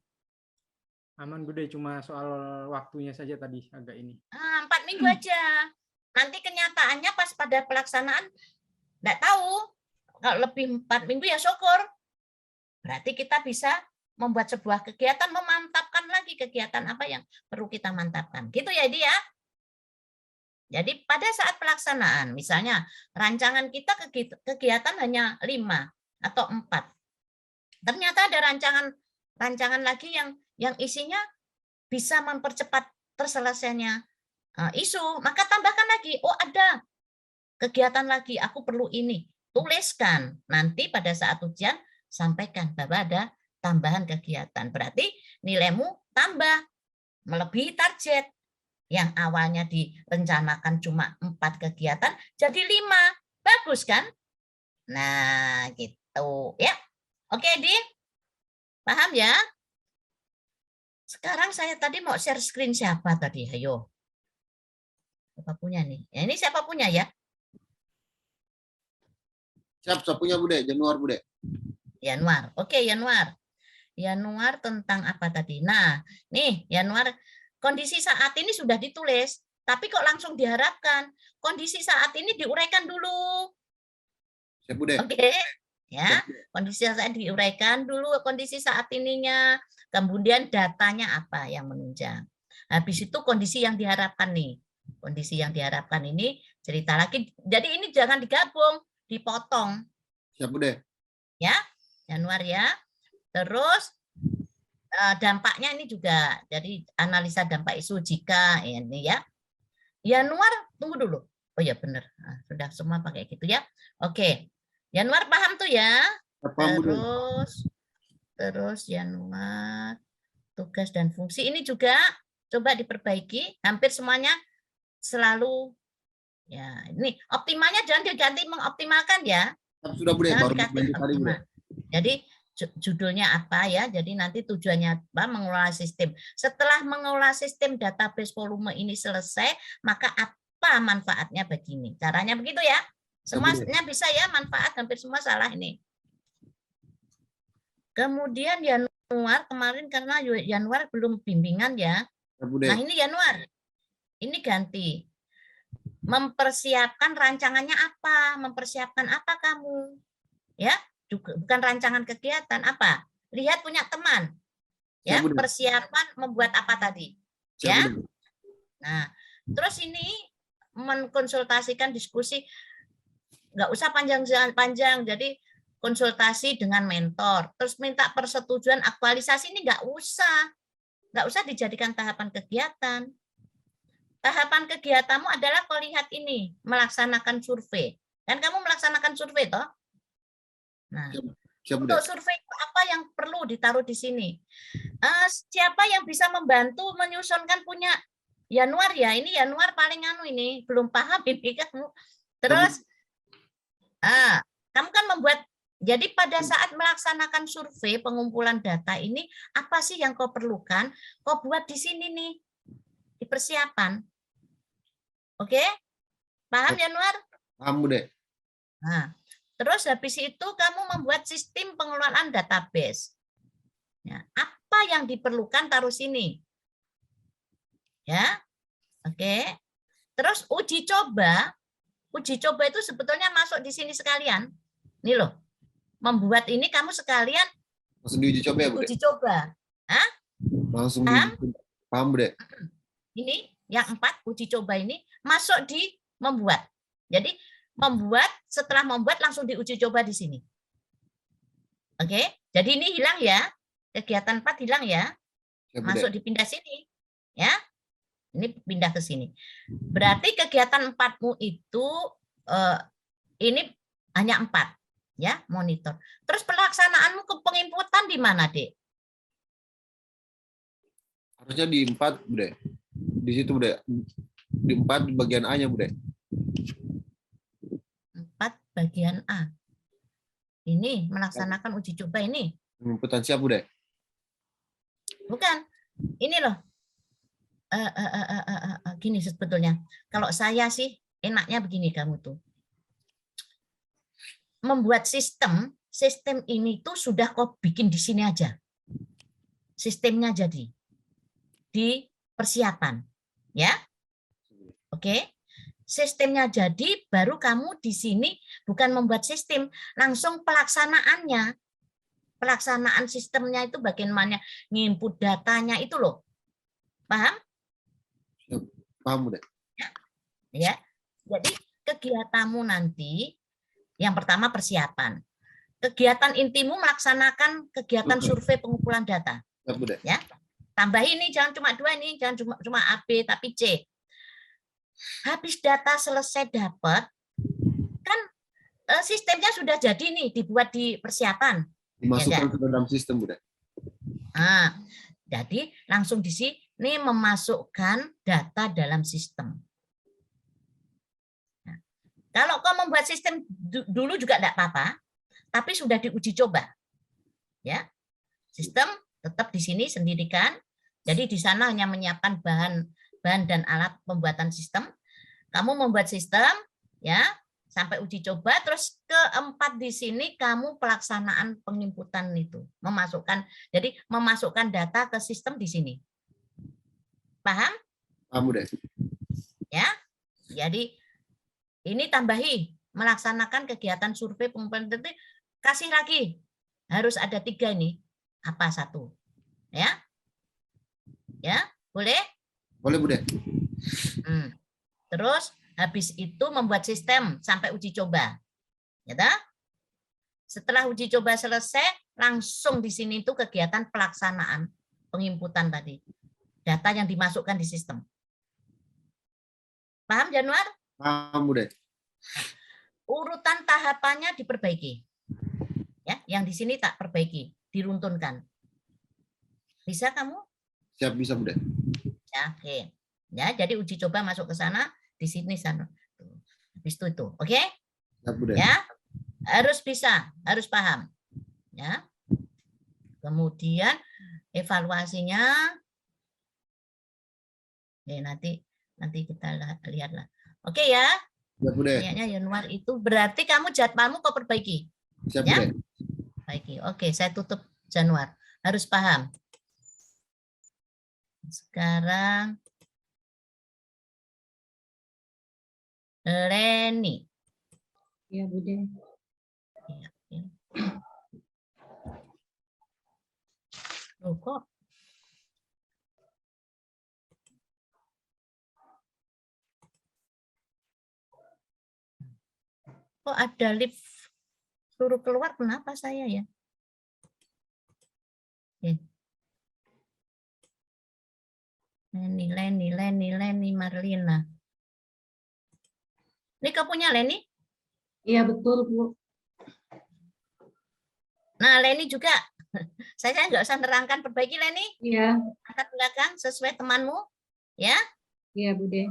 Aman Bude, cuma soal waktunya saja tadi agak ini. 4 minggu aja. Nanti kenyataannya pas pada pelaksanaan enggak tahu. Kalau lebih 4 minggu ya syukur. Berarti kita bisa membuat sebuah kegiatan, memantapkan lagi kegiatan apa yang perlu kita mantapkan. Gitu ya, dia. Jadi pada saat pelaksanaan, misalnya rancangan kita kegiatan hanya 5 atau 4. Ternyata ada rancangan lagi yang isinya bisa mempercepat terselesainya isu, maka tambahkan lagi, oh ada kegiatan lagi, aku perlu ini. Tuliskan, nanti pada saat ujian sampaikan bahwa ada tambahan kegiatan. Berarti nilaimu tambah, melebihi target. Yang awalnya direncanakan cuma 4 kegiatan, jadi 5. Bagus kan? Nah, gitu. Ya. Oke, Di? Paham ya? Sekarang saya tadi mau share screen siapa tadi? Ayo. Siapa punya nih? Ya, ini siapa punya ya? Siap, punya Bude. Januar Bude. Januar. Oke, Januar. Januar tentang apa tadi? Nah, nih Januar, kondisi saat ini sudah ditulis, tapi kok langsung diharapkan kondisi saat ini diuraikan dulu. Siap Bude. Oke. Ya, kondisi saat diuraikan dulu kondisi saat ininya, kemudian datanya apa yang menunjang. Habis itu kondisi yang diharapkan nih. Kondisi yang diharapkan ini cerita lagi. Jadi ini jangan digabung, dipotong. Siap Bude. Ya, Januar ya. Terus dampaknya ini juga, jadi analisa dampak isu jika ini ya. Januar, tunggu dulu. Oh ya benar, sudah semua pakai gitu ya. Oke, Januar paham tuh ya. Terus Januar, tugas dan fungsi ini juga coba diperbaiki. Hampir semuanya selalu ya. Ini optimalnya jangan diganti mengoptimalkan ya. Sudah Bude, baru optimal. Jadi judulnya apa ya, jadi nanti tujuannya apa, mengelola sistem. Setelah mengelola sistem database volume ini selesai, maka apa manfaatnya begini, caranya begitu ya, semuanya bisa ya manfaat, hampir semua salah ini. Kemudian Januar kemarin, karena Januar belum bimbingan ya, nah ini Januar ini ganti, mempersiapkan rancangannya apa, mempersiapkan apa kamu ya, bukan rancangan kegiatan apa? Lihat punya teman. Ya, persiapan membuat apa tadi? Ya. Nah, terus ini mengkonsultasikan diskusi, nggak usah panjang-panjang. Jadi konsultasi dengan mentor, terus minta persetujuan aktualisasi ini nggak usah dijadikan tahapan kegiatan. Tahapan kegiatanmu adalah kau lihat ini, melaksanakan survei. Kan kamu melaksanakan survei toh? Nah, Siap, untuk Bude. survei itu apa yang perlu ditaruh di sini? Siapa yang bisa membantu menyusunkan punya Januar ya? Ini Januar paling ini belum paham ini kamu. Terus kamu kan membuat, jadi pada saat melaksanakan survei pengumpulan data ini apa sih yang kau perlukan? Kau buat di sini nih, di persiapan. Oke? Paham Januar? Paham, Bude. Nah, terus habis itu kamu membuat sistem pengelolaan database. Ya, apa yang diperlukan taruh sini? Ya, oke. Terus uji coba itu sebetulnya masuk di sini sekalian. Ini loh, membuat ini kamu sekalian Langsung diuji coba ya, Bude? uji coba. Hah? Langsung Paham? diuji coba. Paham, Bude? Ini yang 4 uji coba ini masuk di membuat. Jadi membuat, setelah membuat langsung diuji coba di sini. Oke, jadi ini hilang ya. Kegiatan 4 hilang ya. Siap, Bude. Masuk dipindah sini. Ya. Ini pindah ke sini. Berarti kegiatan 4-mu itu ini hanya 4 ya, monitor. Terus pelaksanaanmu ke penginputan di mana, Dek? Harusnya di 4, Bude. Di situ, Bude. Di 4 di bagian A-nya, Bude. 4 bagian A. Ini melaksanakan uji coba ini. Penginputan siap, Bude. Bukan. Ini loh. Gini sebetulnya. Kalau saya sih enaknya begini kamu tuh. Membuat sistem ini tuh sudah kau bikin di sini aja. Sistemnya jadi di persiapan, ya. Oke. Sistemnya jadi, baru kamu di sini bukan membuat sistem, langsung pelaksanaannya. Pelaksanaan sistemnya itu bagaimana nginput datanya itu loh. Paham? Paham, Bude. Ya. Jadi kegiatanmu nanti yang pertama persiapan. Kegiatan intimu melaksanakan kegiatan survei pengumpulan data. Siap, Bude. Ya. Tambah ini, jangan cuma 2 nih, jangan cuma A, B, tapi C. Habis data selesai dapat, kan sistemnya sudah jadi nih, dibuat di persiapan. Dimasukkan ke dalam sistem, Bude. Nah, jadi langsung di sini memasukkan data dalam sistem. Nah, kalau kau membuat sistem dulu juga tidak apa-apa, tapi sudah diuji coba. Ya. Sistem tetap di sini sendirikan. Jadi di sana hanya menyiapkan bahan dan alat pembuatan sistem. Kamu membuat sistem, ya, sampai uji coba. Terus keempat di sini kamu pelaksanaan penginputan itu, jadi memasukkan data ke sistem di sini. Paham? Paham, Bude. Ya, jadi ini tambahi melaksanakan kegiatan survei pengumpulan data. Kasih lagi, harus ada 3 ini. Apa 1? Ya, ya, boleh? Boleh, Bude. Terus habis itu membuat sistem sampai uji coba. Ya dah? Setelah uji coba selesai, langsung di sini itu kegiatan pelaksanaan penginputan tadi. Data yang dimasukkan di sistem. Paham, Januar? Paham, Bude. Urutan tahapannya diperbaiki. Ya, yang di sini tak perbaiki, diruntunkan. Bisa kamu? Siap, bisa, Bude. Ya, oke. Ya, jadi uji coba masuk ke sana, di sini sana. Habis itu. Oke? Siap, Bude. Ya. Harus bisa, harus paham. Ya. Kemudian evaluasinya nanti kita lihatlah. Oke ya. Siap, Bude. Kayaknya Januar itu berarti kamu jadwalmu kau perbaiki. Siap, Ya? Bude. Baiki. Oke, saya tutup Januar. Harus paham. Sekarang Leni. Ya, Bude. Ya, ya. Loh, kok Kok ada lift suruh keluar, kenapa saya ya? Oke. Leni, Marlina. Ini kau punya Leni? Iya betul Bu. Nah, Leni juga. Saya nggak usah nerangkan, perbaiki Leni. Iya. Angkat belakang sesuai temanmu. Ya. Iya Bude.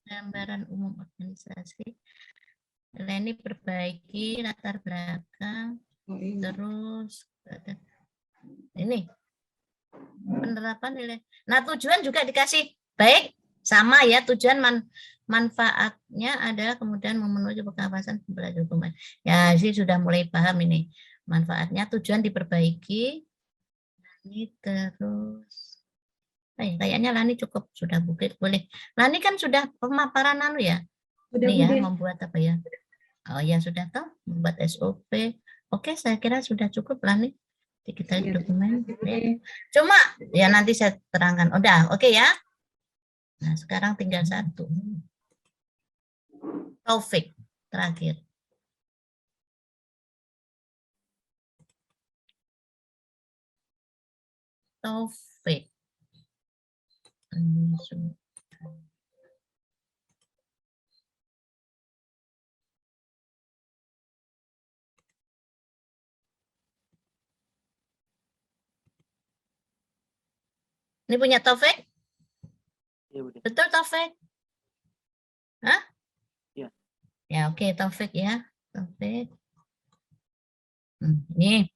Gambaran umum organisasi. Leni perbaiki latar belakang. Oh, iya. Terus ini penerapan nilai. Nah, tujuan juga dikasih baik, sama ya, tujuan manfaatnya adalah kemudian memenuhi kawasan belajar hukum. Ya, sih sudah mulai paham ini. Manfaatnya tujuan diperbaiki. Ini terus kayaknya Lani cukup sudah boleh. Lani kan sudah pemaparan ya. Sudah, Nih ya, Bude. membuat apa ya? Oh ya, sudah tahu membuat SOP. Oke, saya kira sudah cukup Lani. Kita Iya, dokumen. terima kasih, Ya. Bude. Cuma ya nanti saya terangkan. Udah, oke ya. Nah, sekarang tinggal satu. Taufik terakhir. Taufik. Ini punya Taufik? Iya, Bude. Betul Taufik? Hah? Iya. Ya oke, Taufik ya. Taufik. Ini.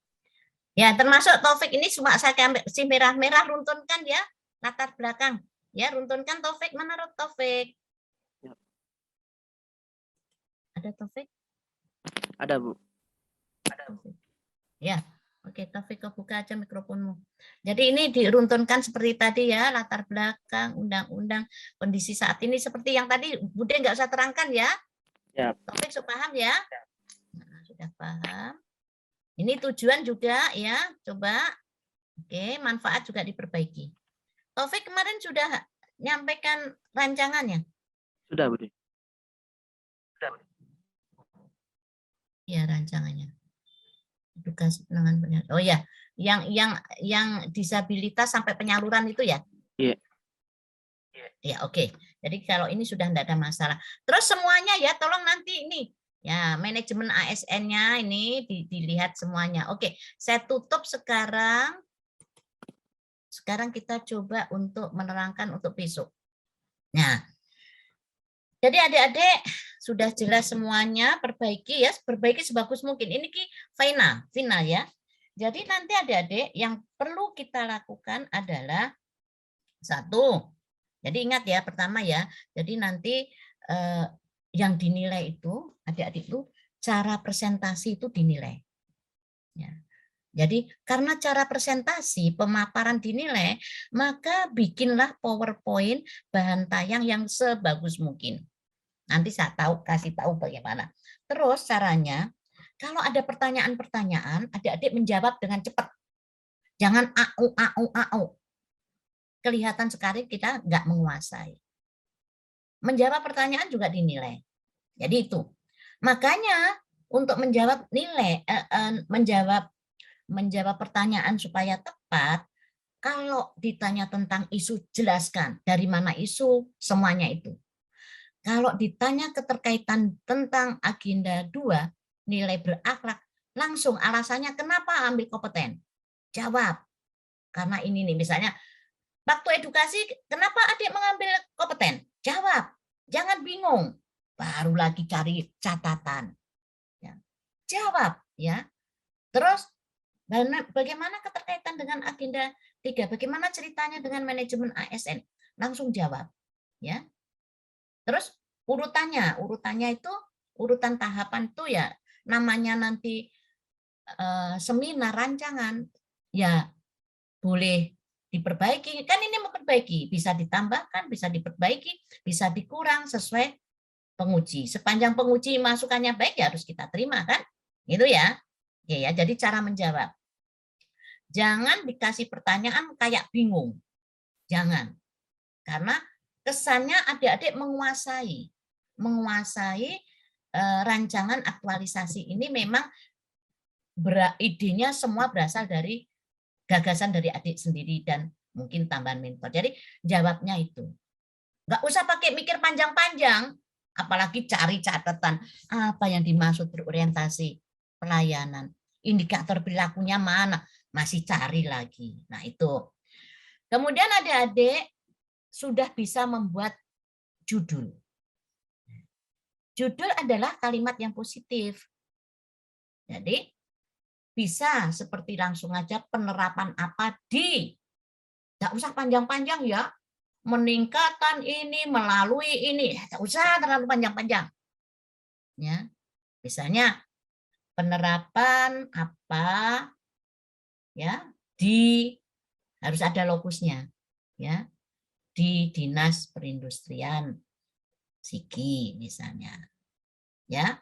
Ya termasuk Taufik ini cuma saya ambil si merah-merah, runtunkan ya latar belakang. Ya runtunkan Taufik, mana Taufik? Ya. Ada Taufik? Ada Bu. Ada. Ya. Oke, Taufik, kau buka aja mikrofonmu. Jadi ini diruntunkan seperti tadi ya, latar belakang, undang-undang, kondisi saat ini seperti yang tadi Bude nggak usah terangkan ya. Ya. Taufik sudah paham ya? Nah, sudah paham. Ini tujuan juga ya, coba. Oke, manfaat juga diperbaiki. Taufik kemarin sudah nyampaikan rancangannya? Sudah, Bude. Ya, rancangannya. Edukasi penanganan penyakit. Oh ya, yang disabilitas sampai penyaluran itu ya? Iya. Ya, oke. Jadi kalau ini sudah tidak ada masalah. Terus semuanya ya, tolong nanti ini ya manajemen ASN-nya ini dilihat semuanya. Oke, saya tutup sekarang. Sekarang kita coba untuk menerangkan untuk besok. Nah, jadi adik-adik sudah jelas semuanya, perbaiki ya, perbaiki sebagus mungkin. Ini final ya. Jadi nanti adik-adik yang perlu kita lakukan adalah satu. Jadi ingat ya, pertama ya. Jadi nanti yang dinilai itu, adik-adik itu cara presentasi itu dinilai. Ya. Jadi karena cara presentasi, pemaparan dinilai, maka bikinlah PowerPoint bahan tayang yang sebagus mungkin. Nanti saya kasih tahu bagaimana. Terus caranya, kalau ada pertanyaan-pertanyaan, adik-adik menjawab dengan cepat. Jangan au. Kelihatan sekali kita nggak menguasai. Menjawab pertanyaan juga dinilai. Jadi itu. Makanya untuk menjawab menjawab pertanyaan supaya tepat, kalau ditanya tentang isu, jelaskan dari mana isu, semuanya itu. Kalau ditanya keterkaitan tentang agenda 2, nilai berakhlak, langsung alasannya kenapa ambil kompeten. Jawab. Karena ini nih, misalnya, waktu edukasi, kenapa adik mengambil kompeten? Jawab. Jangan bingung. Baru lagi cari catatan. Ya. Jawab. Ya. Terus, bagaimana keterkaitan dengan agenda 3? Bagaimana ceritanya dengan manajemen ASN? Langsung jawab. Ya. Terus urutannya itu urutan tahapan itu ya namanya nanti seminar rancangan ya boleh diperbaiki, kan ini memperbaiki, bisa ditambahkan, bisa diperbaiki, bisa dikurang sesuai penguji. Sepanjang penguji masukannya baik ya harus kita terima kan, itu ya. Oke ya, jadi cara menjawab. Jangan dikasih pertanyaan kayak bingung, jangan, karena kesannya adik-adik menguasai rancangan aktualisasi ini memang idenya semua berasal dari gagasan dari adik sendiri dan mungkin tambahan mentor. Jadi jawabnya itu. Nggak usah pakai mikir panjang-panjang, apalagi cari catatan apa yang dimaksud berorientasi pelayanan. Indikator perilakunya mana? Masih cari lagi. Nah itu. Kemudian adik-adik sudah bisa membuat judul. Judul adalah kalimat yang positif. Jadi bisa seperti langsung aja penerapan apa di, nggak usah panjang-panjang ya, meningkatkan ini melalui ini, nggak usah terlalu panjang-panjang. Ya, misalnya penerapan apa ya di, harus ada lokusnya ya, di Dinas Perindustrian Sigi misalnya ya,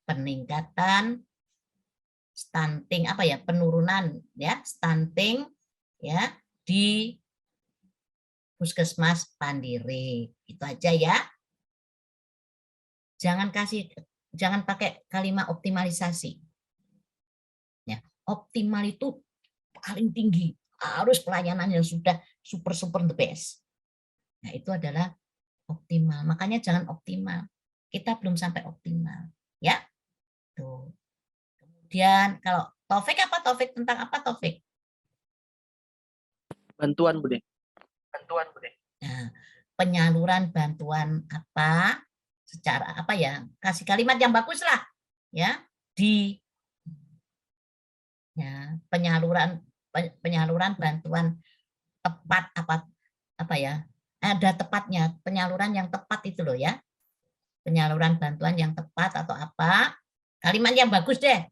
peningkatan stunting apa ya, penurunan ya stunting ya di Puskesmas Pandiri, itu aja ya. Jangan pakai kalimat optimalisasi ya. Optimal itu paling tinggi, harus pelayanan yang sudah super the best. Nah itu adalah optimal, makanya jangan optimal, kita belum sampai optimal ya. Tuh. Kemudian kalau Taufik apa, Taufik tentang apa Taufik? Bantuan Bude. Nah, penyaluran bantuan apa, secara apa ya, kasih kalimat yang bagus lah ya, di ya, penyaluran bantuan tepat apa ya, ada tepatnya, penyaluran yang tepat itu loh ya, penyaluran bantuan yang tepat atau apa, kalimat yang bagus deh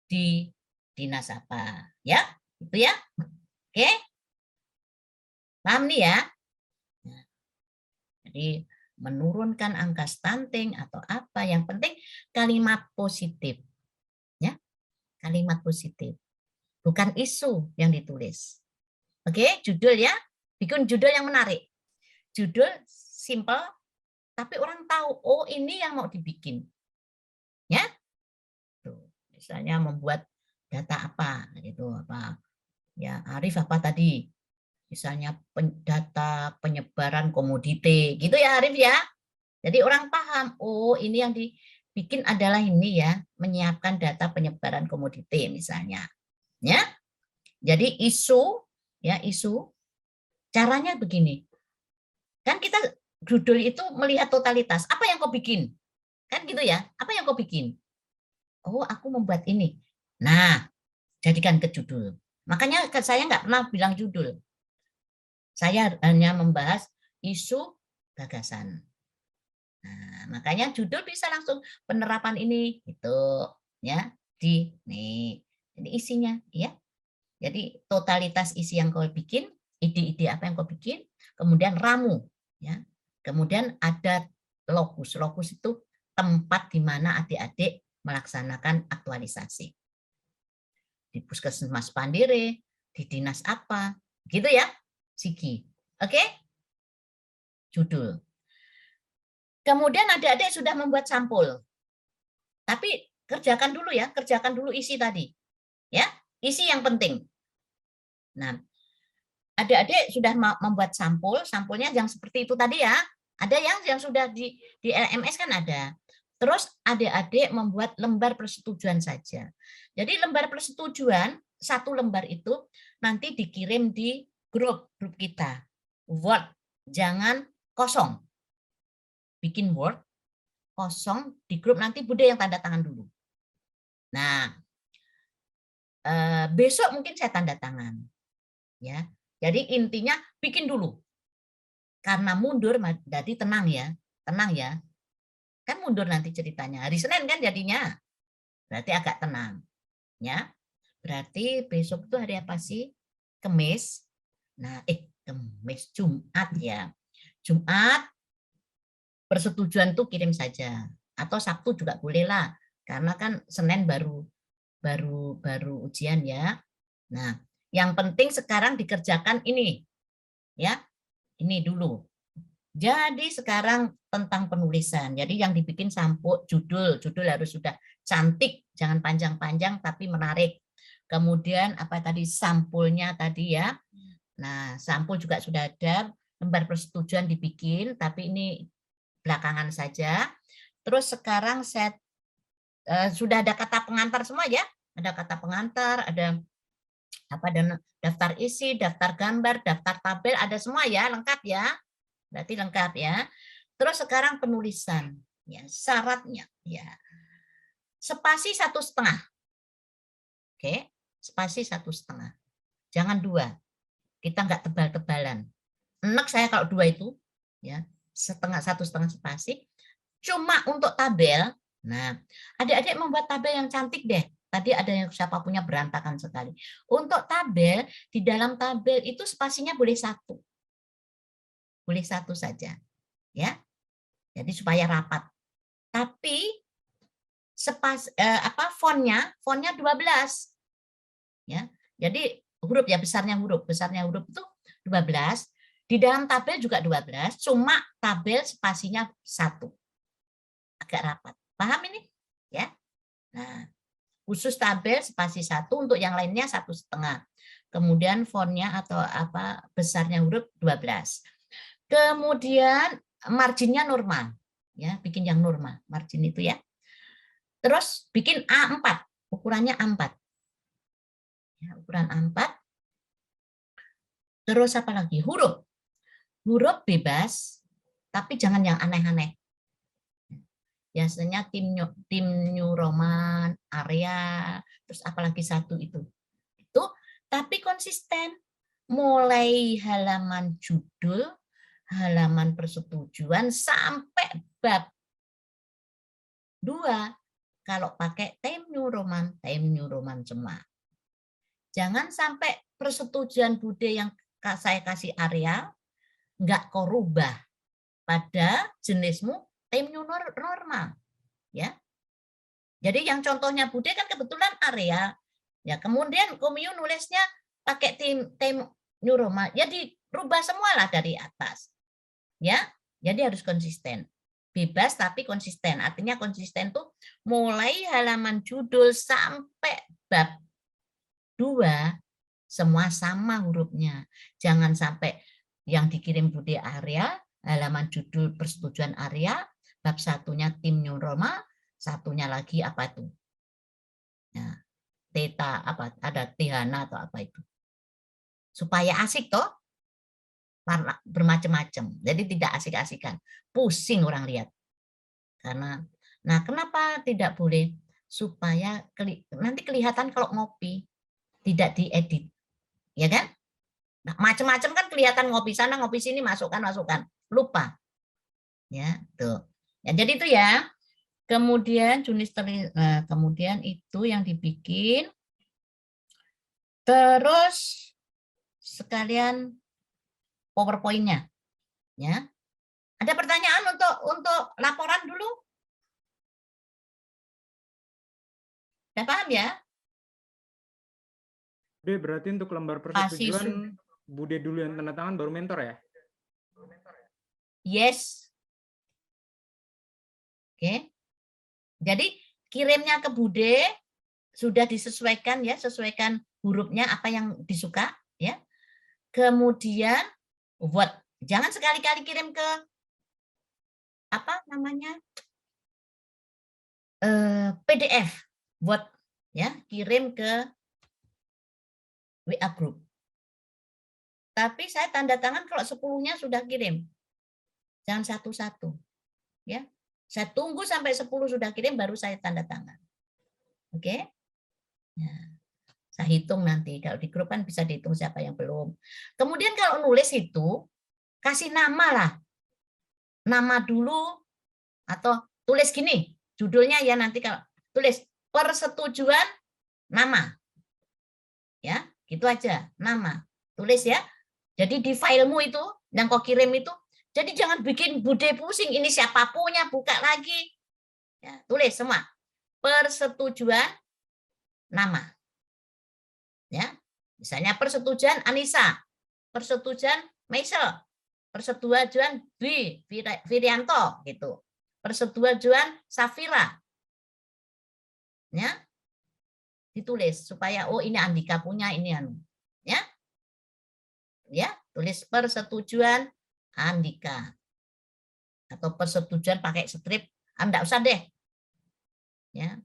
di dinas apa ya, itu ya. Oke, paham nih ya. Nah, jadi menurunkan angka stunting atau apa, yang penting kalimat positif ya, kalimat positif, bukan isu yang ditulis. Oke, judul ya, bikin judul yang menarik, judul simple tapi orang tahu oh ini yang mau dibikin ya. Tuh, misalnya membuat data apa gitu, apa ya, Arif apa tadi, misalnya data penyebaran komoditi gitu ya Arif ya. Jadi orang paham, oh ini yang dibikin adalah ini ya, menyiapkan data penyebaran komoditi misalnya ya. Jadi isu ya, isu caranya begini, kan kita judul itu melihat totalitas, apa yang kau bikin kan gitu ya, apa yang kau bikin, oh aku membuat ini, nah jadikan ke judul. Makanya saya nggak pernah bilang judul, saya hanya membahas isu gagasan. Nah, makanya judul bisa langsung penerapan ini gitu ya, di nih ini isinya ya. Jadi totalitas isi yang kau bikin, ide-ide apa yang kau bikin, kemudian ramu ya, kemudian ada lokus. Lokus itu tempat di mana adik-adik melaksanakan aktualisasi. Di Puskesmas Pandiri, di dinas apa, gitu ya, Sigi. Oke? Judul. Kemudian adik-adik sudah membuat sampul. Tapi kerjakan dulu ya, kerjakan dulu isi tadi. Ya, isi yang penting. Nah, adik-adik sudah membuat sampul, sampulnya yang seperti itu tadi ya. Ada yang sudah di LMS kan ada. Terus adik-adik membuat lembar persetujuan saja. Jadi lembar persetujuan, satu lembar itu nanti dikirim di grup kita. Word, jangan kosong. Bikin Word, kosong di grup, nanti Bude yang tanda tangan dulu. Nah, besok mungkin saya tanda tangan. Ya, jadi intinya bikin dulu. Karena mundur, jadi tenang ya, kan mundur nanti ceritanya. Hari Senin kan jadinya, berarti agak tenang. Ya, berarti besok itu hari apa sih? Kamis. Nah, Kamis, Jumat ya. Jumat persetujuan tuh kirim saja. Atau Sabtu juga boleh lah, karena kan Senin baru ujian ya. Nah, yang penting sekarang dikerjakan ini, ya, ini dulu. Jadi sekarang tentang penulisan. Jadi yang dibikin sampul judul harus sudah cantik, jangan panjang-panjang tapi menarik. Kemudian apa tadi sampulnya tadi ya. Nah, sampul juga sudah ada, lembar persetujuan dibikin, tapi ini belakangan saja. Terus sekarang saya sudah ada kata pengantar semua ya. Ada kata pengantar, ada apa, dan daftar isi, daftar gambar, daftar tabel, ada semua ya, lengkap ya. Berarti lengkap ya. Terus sekarang penulisan, ya syaratnya ya spasi 1,5. Oke, spasi 1,5. Jangan 2. Kita nggak tebal-tebalan. Enak saya kalau 2 itu, ya 1,5 spasi. Cuma untuk tabel, nah adik-adik membuat tabel yang cantik deh. Tadi ada yang siapa punya berantakan sekali. Untuk tabel, di dalam tabel itu spasinya boleh 1. Boleh 1 saja. Ya. Jadi supaya rapat. Tapi fontnya 12. Ya. Jadi huruf ya, besarnya huruf itu 12. Di dalam tabel juga 12, cuma tabel spasinya 1. Agak rapat. Paham ini? Ya. Nah, khusus tabel spasi 1, untuk yang lainnya 1,5. Kemudian fontnya atau apa besarnya huruf 12. Kemudian marginnya normal, ya bikin yang normal margin itu ya. Terus bikin A4, ukurannya A4, ya, ukuran A4. Terus apa lagi? Huruf bebas, tapi jangan yang aneh-aneh. Biasanya tim New Roman, Area, terus apalagi satu itu, tapi konsisten. Mulai halaman judul, halaman persetujuan sampai bab 2. Kalau pakai Time New Roman semua. Jangan sampai persetujuan Bude yang saya kasih area nggak kau rubah pada jenismu Time New Normal, ya. Jadi yang contohnya Bude kan kebetulan area, ya. Kemudian Komio nulisnya pakai Time New Roman, ya dirubah semualah dari atas. Ya, jadi harus konsisten. Bebas tapi konsisten. Artinya konsisten tuh mulai halaman judul sampai bab 2 semua sama hurufnya. Jangan sampai yang dikirim Bude area, halaman judul persetujuan area, bab 1-nya tim New Roman, satunya lagi apa itu? Nah, Theta apa? Ada Tehana atau apa itu? Supaya asik toh, warna bermacam-macam. Jadi tidak asik-asikan, pusing orang lihat. Karena, nah kenapa tidak boleh? Supaya nanti kelihatan kalau ngopi, tidak diedit, ya kan? Nah, macam-macam kan kelihatan ngopi sana, ngopi sini, masukkan, lupa, ya tuh. Ya, jadi itu ya. Kemudian kemudian itu yang dibikin. Terus sekalian PowerPoint-nya, ya. Ada pertanyaan untuk laporan dulu? Udah paham ya? Bude, berarti untuk lembar persetujuan Bude dulu yang tanda tangan baru mentor ya? Yes. Oke. Jadi kirimnya ke Bude sudah disesuaikan ya, sesuaikan hurufnya apa yang disuka ya. Kemudian Word. Jangan sekali-kali kirim ke apa namanya? PDF. Word ya, kirim ke WA group. Tapi saya tanda tangan kalau 10-nya sudah kirim. Jangan satu-satu. Ya. Saya tunggu sampai 10 sudah kirim baru saya tanda tangan. Oke? Ya. Saya hitung nanti. Kalau di grup kan bisa dihitung siapa yang belum. Kemudian kalau nulis itu kasih nama lah. Nama dulu atau tulis gini. Judulnya ya nanti kalau tulis persetujuan nama. Ya, gitu aja. Nama. Tulis ya. Jadi di filemu itu yang kau kirim itu, jadi jangan bikin Bude pusing. Ini siapa punya, buka lagi. Ya, tulis semua. Persetujuan nama. Ya, misalnya persetujuan Anissa, persetujuan Maisel, persetujuan Dwi Wirianto gitu. Persetujuan Safira. Ya. Ditulis supaya oh ini Andika punya, ini anu. Ya. Ya, tulis persetujuan Andika. Atau persetujuan pakai strip, enggak usah deh. Ya.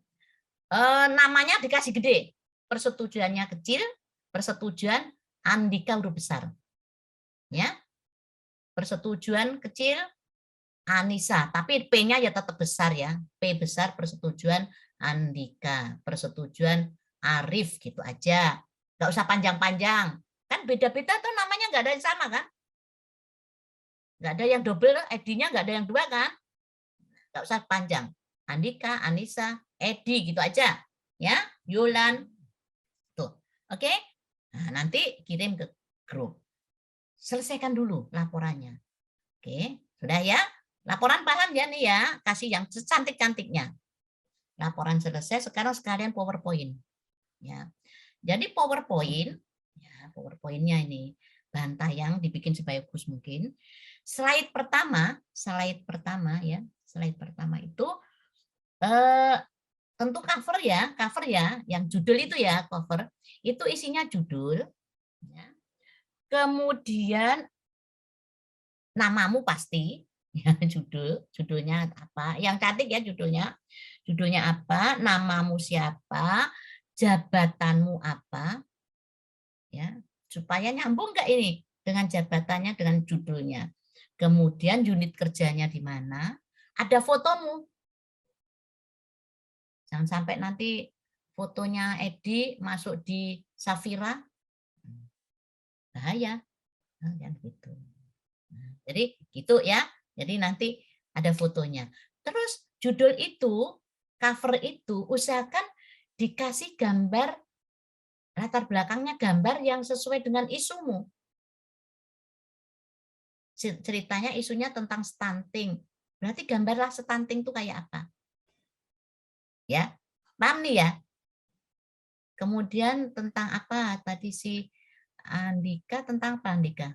Namanya dikasih gede. Persetujuannya kecil, persetujuan Andika huruf besar. Ya. Persetujuan kecil Anissa, tapi P-nya ya tetap besar ya. P besar persetujuan Andika, persetujuan Arif gitu aja. Nggak usah panjang-panjang. Kan beda-beda tuh namanya nggak ada yang sama kan? Nggak ada yang double, ID-nya nggak ada yang dua kan? Nggak usah panjang. Andika, Anissa, Edi gitu aja. Ya, Yulan. Tuh, oke? Nah, nanti kirim ke grup. Selesaikan dulu laporannya. Oke, sudah ya? Laporan paham ya nih ya? Kasih yang secantik-cantiknya. Laporan selesai, sekarang sekalian PowerPoint. Ya. Jadi PowerPoint, ya, PowerPoint-nya ini bahan tayang dibikin sebagus mungkin. Slide pertama ya, slide pertama itu tentu cover ya, yang judul itu ya, cover itu isinya judul, ya. Kemudian namamu pasti, ya, judulnya apa, yang cantik ya judulnya apa, namamu siapa, jabatanmu apa, ya, supaya nyambung nggak ini dengan jabatannya dengan judulnya. Kemudian unit kerjanya di mana, ada fotomu. Jangan sampai nanti fotonya Edi masuk di Safira, bahaya. Nah, gitu. Nah, jadi gitu ya. Jadi nanti ada fotonya. Terus judul itu, cover itu usahakan dikasih gambar, latar belakangnya gambar yang sesuai dengan isumu. Ceritanya isunya tentang stunting. Berarti gambarlah stunting itu kayak apa. Ya, paham nih ya? Kemudian tentang apa tadi si Andika, tentang apa Andika?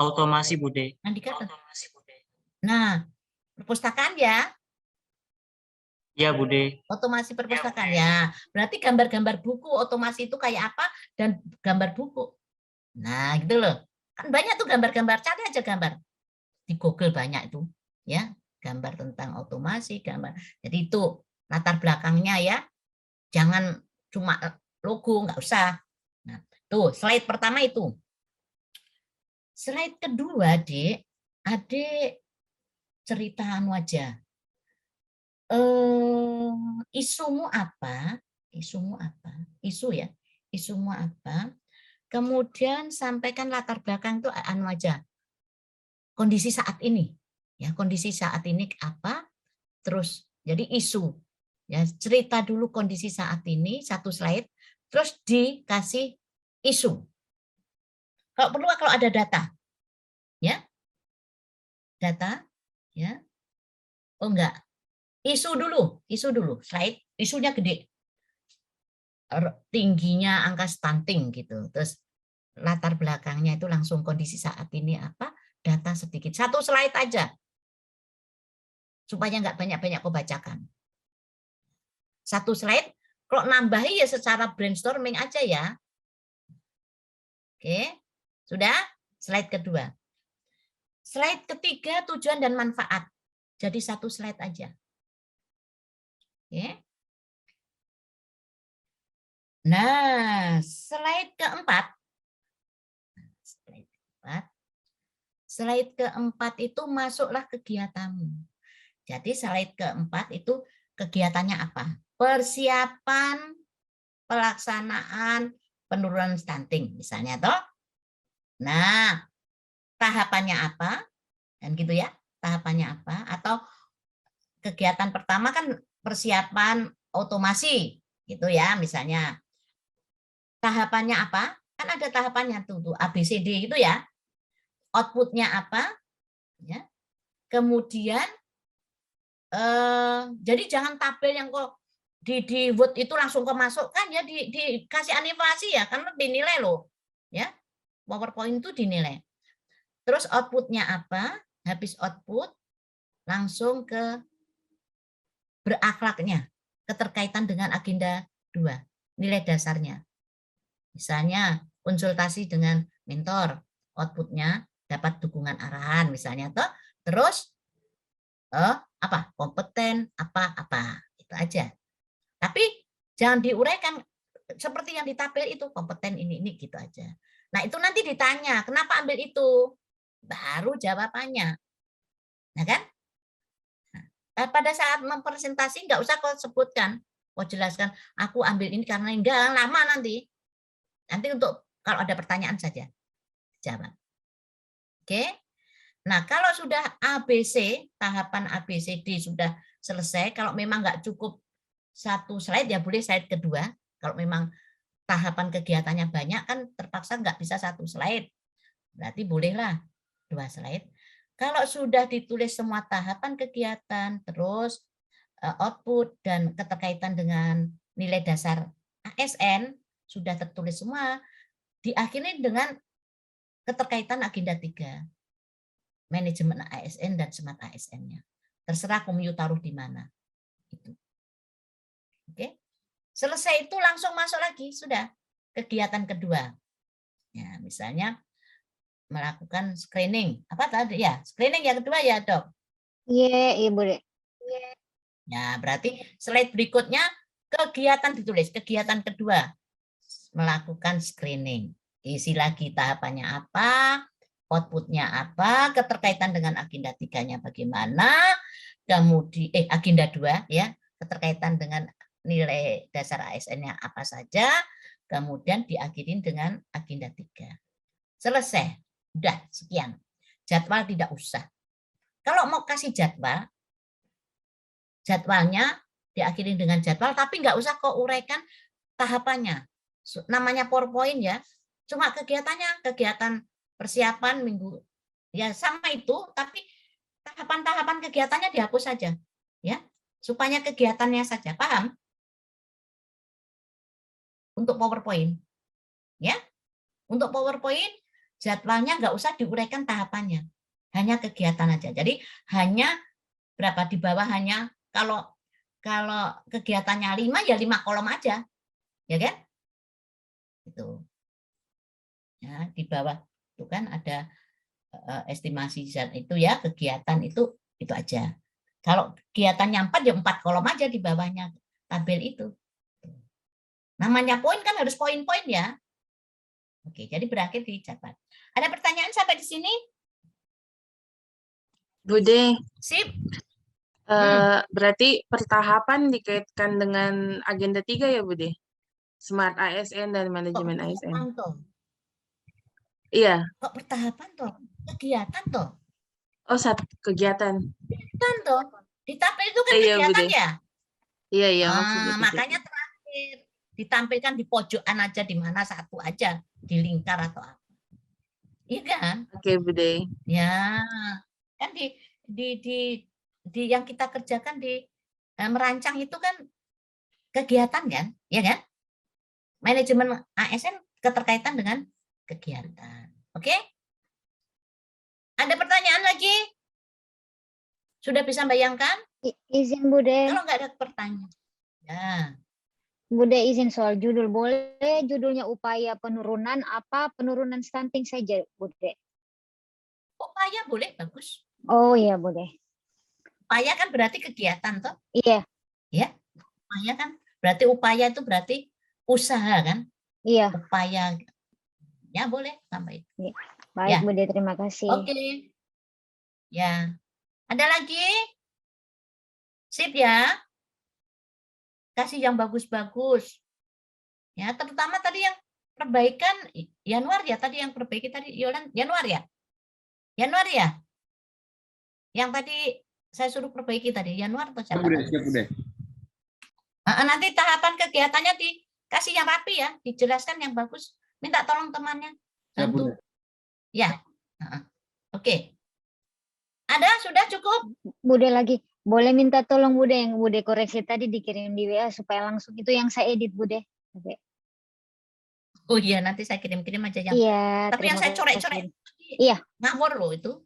Otomasi Bude. Andika, nah, perpustakaan ya? Iya Bude. Otomasi perpustakaan ya. Berarti gambar-gambar buku otomasi itu kayak apa dan gambar buku. Nah, gitu loh. Kan banyak tuh gambar-gambar, cari aja gambar. Di Google banyak itu, ya. Gambar tentang otomasi, gambar. Jadi itu latar belakangnya ya. Jangan cuma logo, nggak usah. Nah, tuh slide pertama itu. Slide kedua, Adik cerita anu aja. Isumu apa? Isumu apa? Isu ya. Isumu apa? Kemudian sampaikan latar belakang itu anu aja. Kondisi saat ini. Ya, kondisi saat ini apa? Terus jadi isu. Ya, cerita dulu kondisi saat ini, satu slide, terus dikasih isu. Kalau perlu kalau ada data. Ya. Data, ya. Oh enggak. Isu dulu, slide, isunya gede. Tingginya angka stunting gitu. Terus latar belakangnya itu langsung kondisi saat ini apa? Data sedikit. Satu slide aja. Supaya nggak banyak-banyak kau bacakan. Satu slide, kalau nambahi ya secara brainstorming aja ya. Oke, sudah? Slide kedua. Slide ketiga, tujuan dan manfaat. Jadi satu slide aja. Oke. Nah, slide keempat. Slide keempat itu masuklah kegiatanmu. Jadi slide keempat itu kegiatannya apa? Persiapan pelaksanaan penurunan stunting misalnya toh. Nah, tahapannya apa? Dan gitu ya. Tahapannya apa? Atau kegiatan pertama kan persiapan otomasi gitu ya, misalnya. Tahapannya apa? Kan ada tahapannya tuh ABCD gitu ya. Outputnya apa? Ya. Kemudian jadi jangan tabel yang kok di Word itu langsung kemasukkan ya, dikasih animasi ya, karena dinilai loh ya. PowerPoint itu dinilai. Terus outputnya apa? Habis output langsung ke berakhlaknya, keterkaitan dengan agenda 2, nilai dasarnya. Misalnya konsultasi dengan mentor, outputnya dapat dukungan arahan misalnya toh. Terus apa? Kompeten apa-apa. Itu aja. Tapi jangan diuraikan seperti yang di tabel itu, kompeten ini gitu aja. Nah, itu nanti ditanya, kenapa ambil itu? Baru jawabannya. Nah kan? Nah, pada saat mempresentasi nggak usah kau sebutkan, kau jelaskan, aku ambil ini karena enggak lama nanti. Nanti untuk kalau ada pertanyaan saja jawab. Oke. Nah, kalau sudah ABC, tahapan ABCD sudah selesai, kalau memang nggak cukup satu slide ya boleh slide kedua. Kalau memang tahapan kegiatannya banyak kan terpaksa nggak bisa satu slide. Berarti bolehlah 2 slide. Kalau sudah ditulis semua tahapan kegiatan, terus output dan keterkaitan dengan nilai dasar ASN, sudah tertulis semua, diakhiri dengan keterkaitan agenda 3. Manajemen ASN dan smart ASN-nya. Terserah kamu taruh di mana. Itu. Oke. Selesai itu langsung masuk lagi, sudah. Kegiatan kedua. Ya, misalnya melakukan screening. Apa tadi ya? Screening yang kedua ya, Dok? Iya, Bude. Ya, berarti slide berikutnya kegiatan ditulis. Kegiatan kedua, melakukan screening. Isi lagi tahapannya apa, outputnya apa, keterkaitan dengan agenda 3-nya bagaimana, kemudian agenda 2 ya, keterkaitan dengan nilai dasar ASN-nya apa saja, kemudian diakhirin dengan agenda 3. Selesai. Udah, sekian. Jadwal tidak usah. Kalau mau kasih jadwal, jadwalnya diakhiri dengan jadwal, tapi nggak usah kau uraikan tahapannya. Namanya PowerPoint ya, cuma kegiatannya, kegiatan persiapan minggu, ya sama itu, tapi tahapan-tahapan kegiatannya dihapus saja, ya, supaya kegiatannya saja, paham? Untuk PowerPoint, ya, untuk PowerPoint jadwalnya nggak usah diuraikan tahapannya, hanya kegiatan aja. Jadi hanya berapa di bawah hanya kalau kegiatannya 5 ya 5 kolom aja, ya kan? Itu, ya di bawah itu kan ada estimasi itu ya kegiatan itu aja. Kalau kegiatannya 4 ya 4 kolom aja di bawahnya tabel itu. Namanya poin kan harus poin-poin ya. Oke, jadi berakhir di jadwal. Ada pertanyaan sampai di sini? Bude, Sip. berarti pertahapan dikaitkan dengan agenda 3 ya, Bude? Smart ASN dan manajemen ASN. Iya. Kok pertahapan toh? Kegiatan toh? Oh, satu kegiatan. Kegiatan toh. Di tabel itu kan Iya, kegiatan Bude. ya? Iya, maksudnya. Makanya terakhir ditampilkan di pojokan aja, di mana satu aja, di lingkar atau apa. Iya kan? Oke, Bude. Ya, kan di yang kita kerjakan di merancang itu kan kegiatan kan, ya kan? Manajemen ASN keterkaitan dengan kegiatan. Oke? Ada pertanyaan lagi? Sudah bisa bayangkan? Izin Bude. Kalau nggak ada pertanyaan. Ya. Bude izin soal judul. Boleh judulnya upaya penurunan apa penurunan stunting saja, Bude? Upaya boleh, bagus. Oh iya, Bude. Upaya kan berarti kegiatan toh? Iya. Ya. Upaya kan berarti upaya itu berarti usaha kan? Iya. Upaya. Ya boleh sampai. Ya. Baik, ya. Bude, terima kasih. Oke. Ya. Ada lagi? Sip ya. Kasih yang bagus-bagus. Ya, terutama tadi yang perbaikan Januar ya, tadi yang perbaiki tadi Januar ya. Januar ya. Yang tadi saya suruh perbaiki tadi Januar atau siapa? Nanti tahapan kegiatannya dikasih yang rapi ya, dijelaskan yang bagus. Minta tolong temannya bantu. Ya. Oke. Ada sudah cukup? Bude lagi. Boleh minta tolong Bude yang Bude koreksi tadi dikirim di WA supaya langsung itu yang saya edit Bude. Oke. Oh iya, nanti saya kirim-kirim aja yang. Iya, tapi yang saya coret-coret Iya. ngawur loh itu.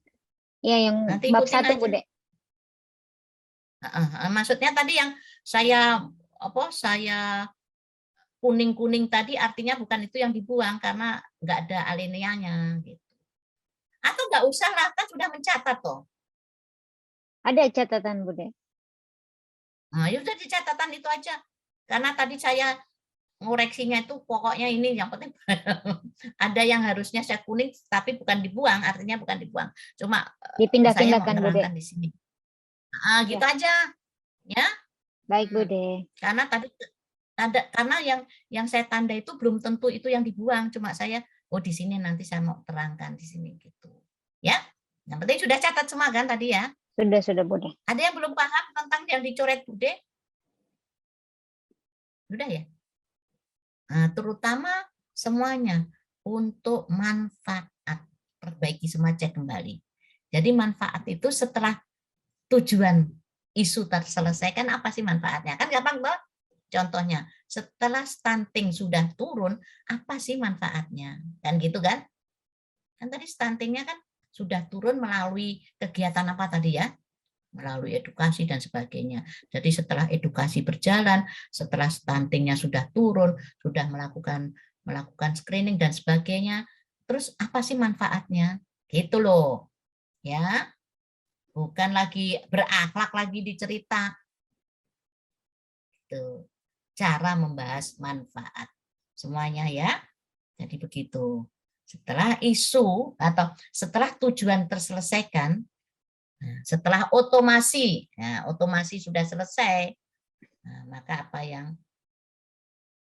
Iya, yang Nanti bab ikutin 1, aja. Bude. Maksudnya tadi yang saya kuning-kuning tadi artinya bukan itu yang dibuang karena nggak ada alineanya gitu. Atau nggak usah lah, kan sudah mencatat toh. Ada catatan, Bude. Nah, yaudah di catatan itu aja. Karena tadi saya ngoreksinya itu pokoknya ini yang penting ada yang harusnya saya kuning tapi bukan dibuang, artinya bukan dibuang. Cuma saya mau Dipindah-pindahkan, Bude. menerangkan di sini. Gitu aja. Ya. Baik, Bude. Karena tadi karena yang saya tanda itu belum tentu itu yang dibuang, cuma saya di sini nanti saya mau terangkan di sini gitu. Ya. Yang penting sudah catat semua kan tadi ya? Sudah, Bude. Ada yang belum paham tentang yang dicoret Bude? Sudah ya? Nah, terutama semuanya untuk manfaat. Perbaiki semua, cek kembali. Jadi manfaat itu setelah tujuan isu terselesaikan, apa sih manfaatnya? Kan gampang toh? Contohnya, setelah stunting sudah turun, apa sih manfaatnya? Kan gitu kan? Kan tadi stuntingnya kan sudah turun melalui kegiatan apa tadi ya? Melalui edukasi dan sebagainya. Jadi setelah edukasi berjalan, setelah stuntingnya sudah turun, sudah melakukan screening dan sebagainya, terus apa sih manfaatnya? Gitu loh. Ya. Bukan lagi berakhlak lagi dicerita. Itu cara membahas manfaat. Semuanya ya. Jadi begitu. Setelah isu atau setelah tujuan terselesaikan, setelah otomasi, otomasi sudah selesai, maka apa yang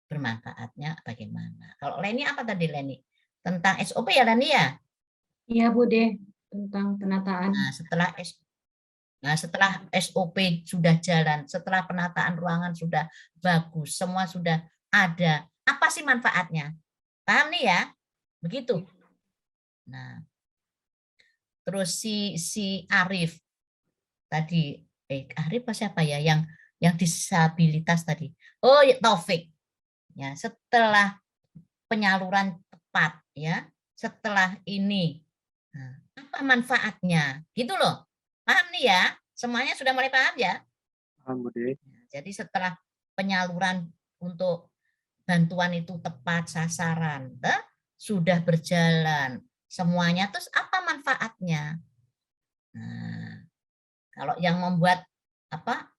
bermanfaatnya bagaimana? Kalau Leni apa tadi Leni? Tentang SOP ya Leni ya? Iya, Bude. Tentang penataan. Setelah SOP sudah jalan, setelah penataan ruangan sudah bagus, semua sudah ada, apa sih manfaatnya? Paham nih ya? Begitu. Nah, terus si Arif tadi, Arif apa siapa ya yang disabilitas tadi? Oh, ya, Taufik. Ya, setelah penyaluran tepat ya, setelah ini apa manfaatnya? Gitu loh. Paham nih ya? Semuanya sudah mulai paham ya? Paham, Bude. Jadi setelah penyaluran untuk bantuan itu tepat sasaran, sudah berjalan semuanya, terus apa manfaatnya? Nah, kalau yang membuat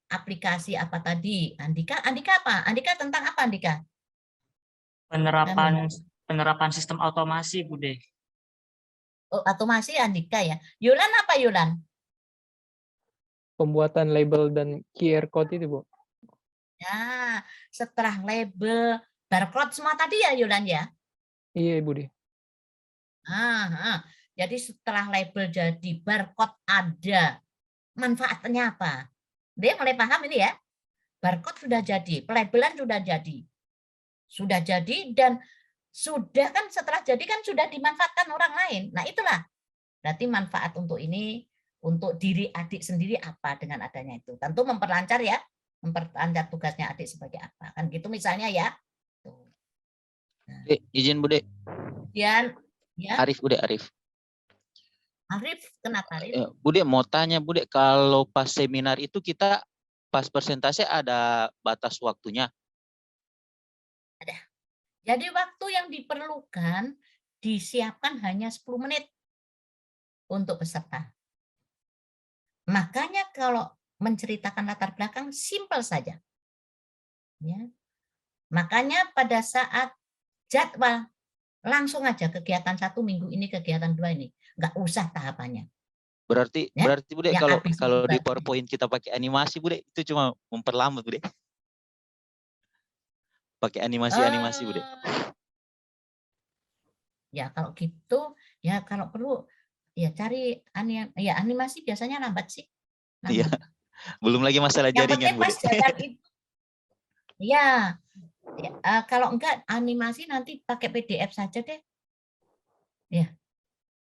aplikasi apa tadi, Andika apa? Andika tentang apa Andika? Penerapan sistem otomasi, Bude. Oh, otomasi Andika ya. Yulan apa Yulan? Pembuatan label dan QR code itu, Bu. Ya, setelah label, barcode semua tadi ya Yulan ya? Iya, Bude. Jadi setelah label jadi, barcode ada, manfaatnya apa? Dia mulai paham ini ya? Barcode sudah jadi, pelabelan sudah jadi dan sudah kan setelah jadi kan sudah dimanfaatkan orang lain. Nah itulah, berarti manfaat untuk ini, untuk diri adik sendiri apa dengan adanya itu? Tentu memperlancar ya, memperlancar tugasnya adik sebagai apa? Kan gitu misalnya ya. Nah. Izin Bude. Ya. Arif Bude, Arif. Arif, kenapa Arif? Bude mau tanya Bude, kalau pas seminar itu kita pas persentase ada batas waktunya? Ada. Jadi waktu yang diperlukan disiapkan hanya 10 menit untuk peserta. Makanya kalau menceritakan latar belakang simpel saja. Ya. Makanya pada saat jadwal langsung aja kegiatan 1 minggu ini, kegiatan 2 ini, nggak usah tahapannya. Berarti ya? Bude kalau di PowerPoint kita pakai animasi Bude, itu cuma memperlambat Bude. Pakai animasi Bude. Ya kalau gitu, ya kalau perlu ya cari animasi biasanya lambat sih. Iya. Belum lagi masalah jaringan Bude. Ya, kalau enggak animasi nanti pakai PDF saja deh. Ya.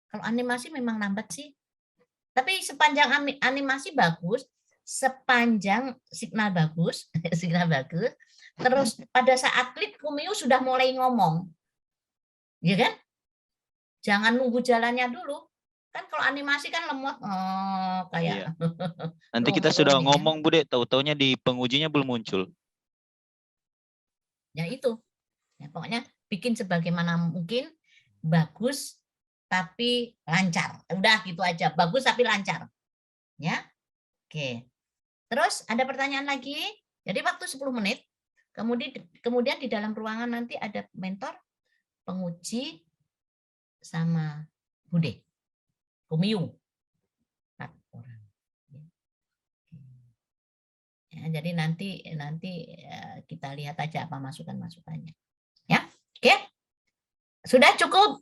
Kalau animasi memang lambat sih. Tapi sepanjang animasi bagus, sepanjang signal bagus, terus pada saat klik Kumio sudah mulai ngomong. Ya kan? Jangan nunggu jalannya dulu. Kan kalau animasi kan lemot, Iya. kayak Nanti kita sudah rumit ya. ngomong Bude, tahu-taunya di pengujinya belum muncul. Ya itu. Ya, pokoknya bikin sebagaimana mungkin, bagus tapi lancar. Udah gitu aja, bagus tapi lancar. Ya. Oke. Terus ada pertanyaan lagi? Jadi waktu 10 menit. Kemudian di dalam ruangan nanti ada mentor, penguji, sama Bude. Kumiung. 4 orang. Ya, jadi nanti kita lihat aja apa masukan-masukannya. Ya, oke. Sudah cukup.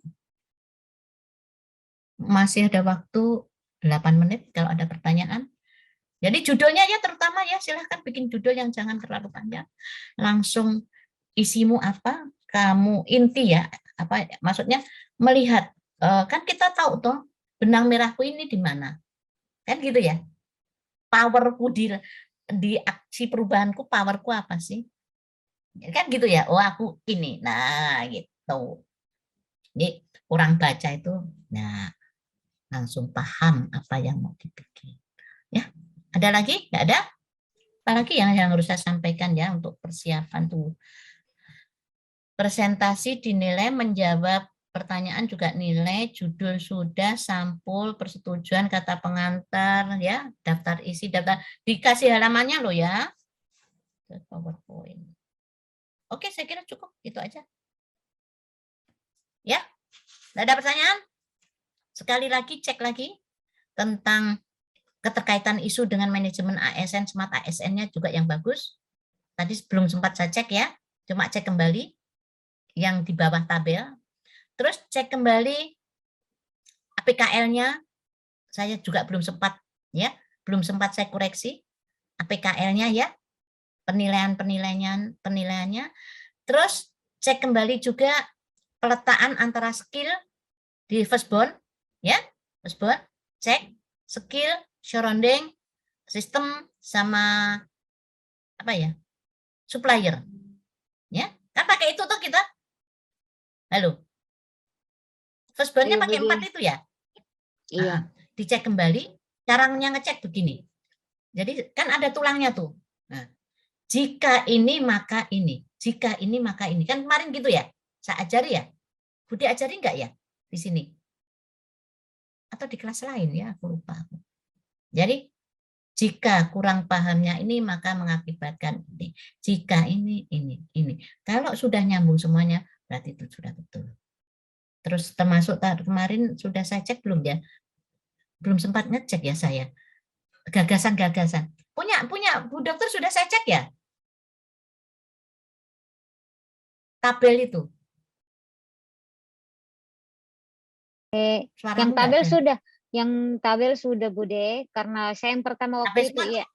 Masih ada waktu 8 menit kalau ada pertanyaan. Jadi judulnya ya terutama ya silahkan bikin judul yang jangan terlalu panjang. Langsung isimu apa? Kamu inti ya. Apa maksudnya melihat kan kita tahu toh benang merahku ini di mana. Kan gitu ya. Powerku di aksi perubahanku, powerku apa sih? Kan gitu ya. Oh, aku ini. Nah, gitu. Jadi orang baca itu nah langsung paham apa yang mau dibikin. Ya. Ada lagi? Nggak ada? Apalagi yang harus saya sampaikan ya untuk persiapan tuh. Presentasi dinilai, menjawab pertanyaan juga nilai, judul sudah, sampul, persetujuan, kata pengantar, ya, daftar isi, daftar dikasih halamannya loh ya. PowerPoint. Oke, saya kira cukup itu aja. Ya, nggak ada pertanyaan? Sekali lagi cek lagi tentang keterkaitan isu dengan manajemen ASN, smart ASN-nya juga yang bagus. Tadi belum sempat saya cek ya, cuma cek kembali yang di bawah tabel. Terus cek kembali APKL-nya, saya juga belum sempat ya, belum sempat saya koreksi APKL-nya ya, penilaiannya. Terus cek kembali juga peletaan antara skill di firstborn ya, firstborn, cek skill, surrounding, sistem sama apa ya? Supplier. Ya, kan pakai itu tuh kita. Halo. Firstborn-nya pakai 4 itu ya? Iya. Nah, dicek kembali, caranya ngecek begini. Jadi kan ada tulangnya tuh. Nah, jika ini maka ini, jika ini maka ini. Kan kemarin gitu ya? Saya ajari ya? Budi ajari enggak ya di sini? Atau di kelas lain ya, aku lupa. Jadi jika kurang pahamnya ini maka mengakibatkan ini. Jika ini. Kalau sudah nyambung semuanya berarti itu sudah betul. Terus termasuk kemarin sudah saya cek belum ya? Belum sempat ngecek ya saya. Gagasan-gagasan. Punya Bu Dokter sudah saya cek ya? Tabel itu. Yang tabel sudah. Yang tabel sudah Bude, karena saya yang pertama waktu itu ya.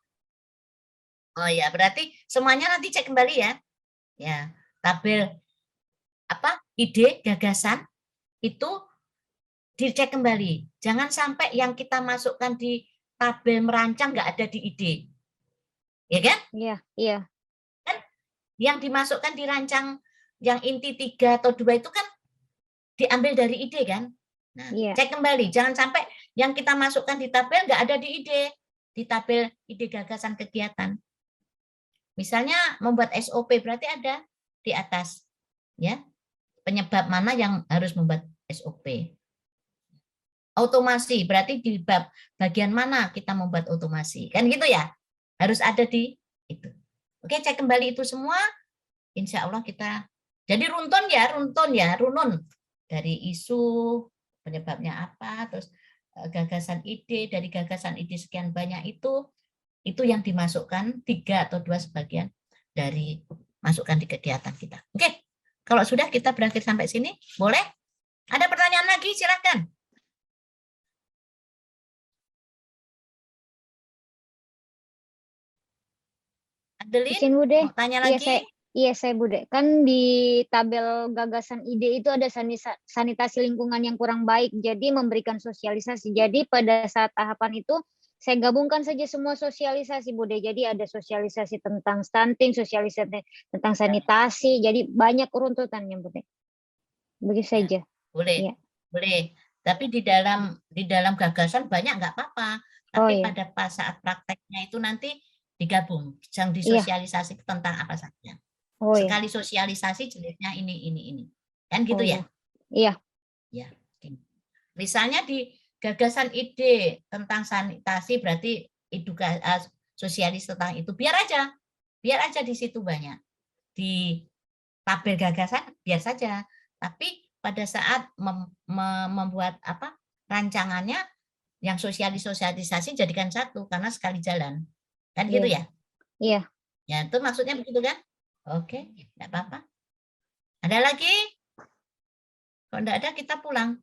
Oh ya, berarti semuanya nanti cek kembali ya. Ya, tabel apa? Ide, gagasan itu dicek kembali. Jangan sampai yang kita masukkan di tabel merancang nggak ada di ide. Ya kan? Iya. Kan yang dimasukkan di rancang yang inti 3 atau 2 itu kan diambil dari ide kan? Nah, cek kembali, jangan sampai yang kita masukkan di tabel nggak ada di ide, di tabel ide gagasan kegiatan. Misalnya membuat SOP berarti ada di atas, ya penyebab mana yang harus membuat SOP. Otomasi berarti di bab bagian mana kita membuat otomasi, kan gitu ya? Harus ada di itu. Oke, cek kembali itu semua, insya Allah kita jadi runun dari isu penyebabnya apa, terus gagasan ide, dari gagasan ide sekian banyak itu yang dimasukkan 3 atau 2 sebagian dari masukkan di kegiatan kita. Oke, kalau sudah kita berakhir sampai sini, boleh? Ada pertanyaan lagi, silakan. Adeline, mau tanya lagi? Iya, saya Bude. Kan di tabel gagasan ide itu ada sanitasi lingkungan yang kurang baik, jadi memberikan sosialisasi. Jadi pada saat tahapan itu, saya gabungkan saja semua sosialisasi, Bude. Jadi ada sosialisasi tentang stunting, sosialisasi tentang sanitasi, jadi banyak runtutannya, Bude. Begitu saja. Boleh. Ya. boleh. Tapi di dalam gagasan banyak nggak apa-apa. Oh Tapi iya. pada pas saat prakteknya itu nanti digabung, yang Iya. disosialisasi tentang apa saja. Oh iya. Sekali sosialisasi jenisnya ini. Kan gitu Oh ya? iya. Ya. Oke. Misalnya di gagasan ide tentang sanitasi berarti sosialis tentang itu biar aja di situ banyak. Di tabel gagasan biar saja. Tapi pada saat membuat apa rancangannya yang sosialisasi jadikan satu karena sekali jalan. Kan gitu ya? Iya. Ya, itu maksudnya begitu kan? Oke, enggak apa-apa. Ada lagi? Kalau enggak ada kita pulang.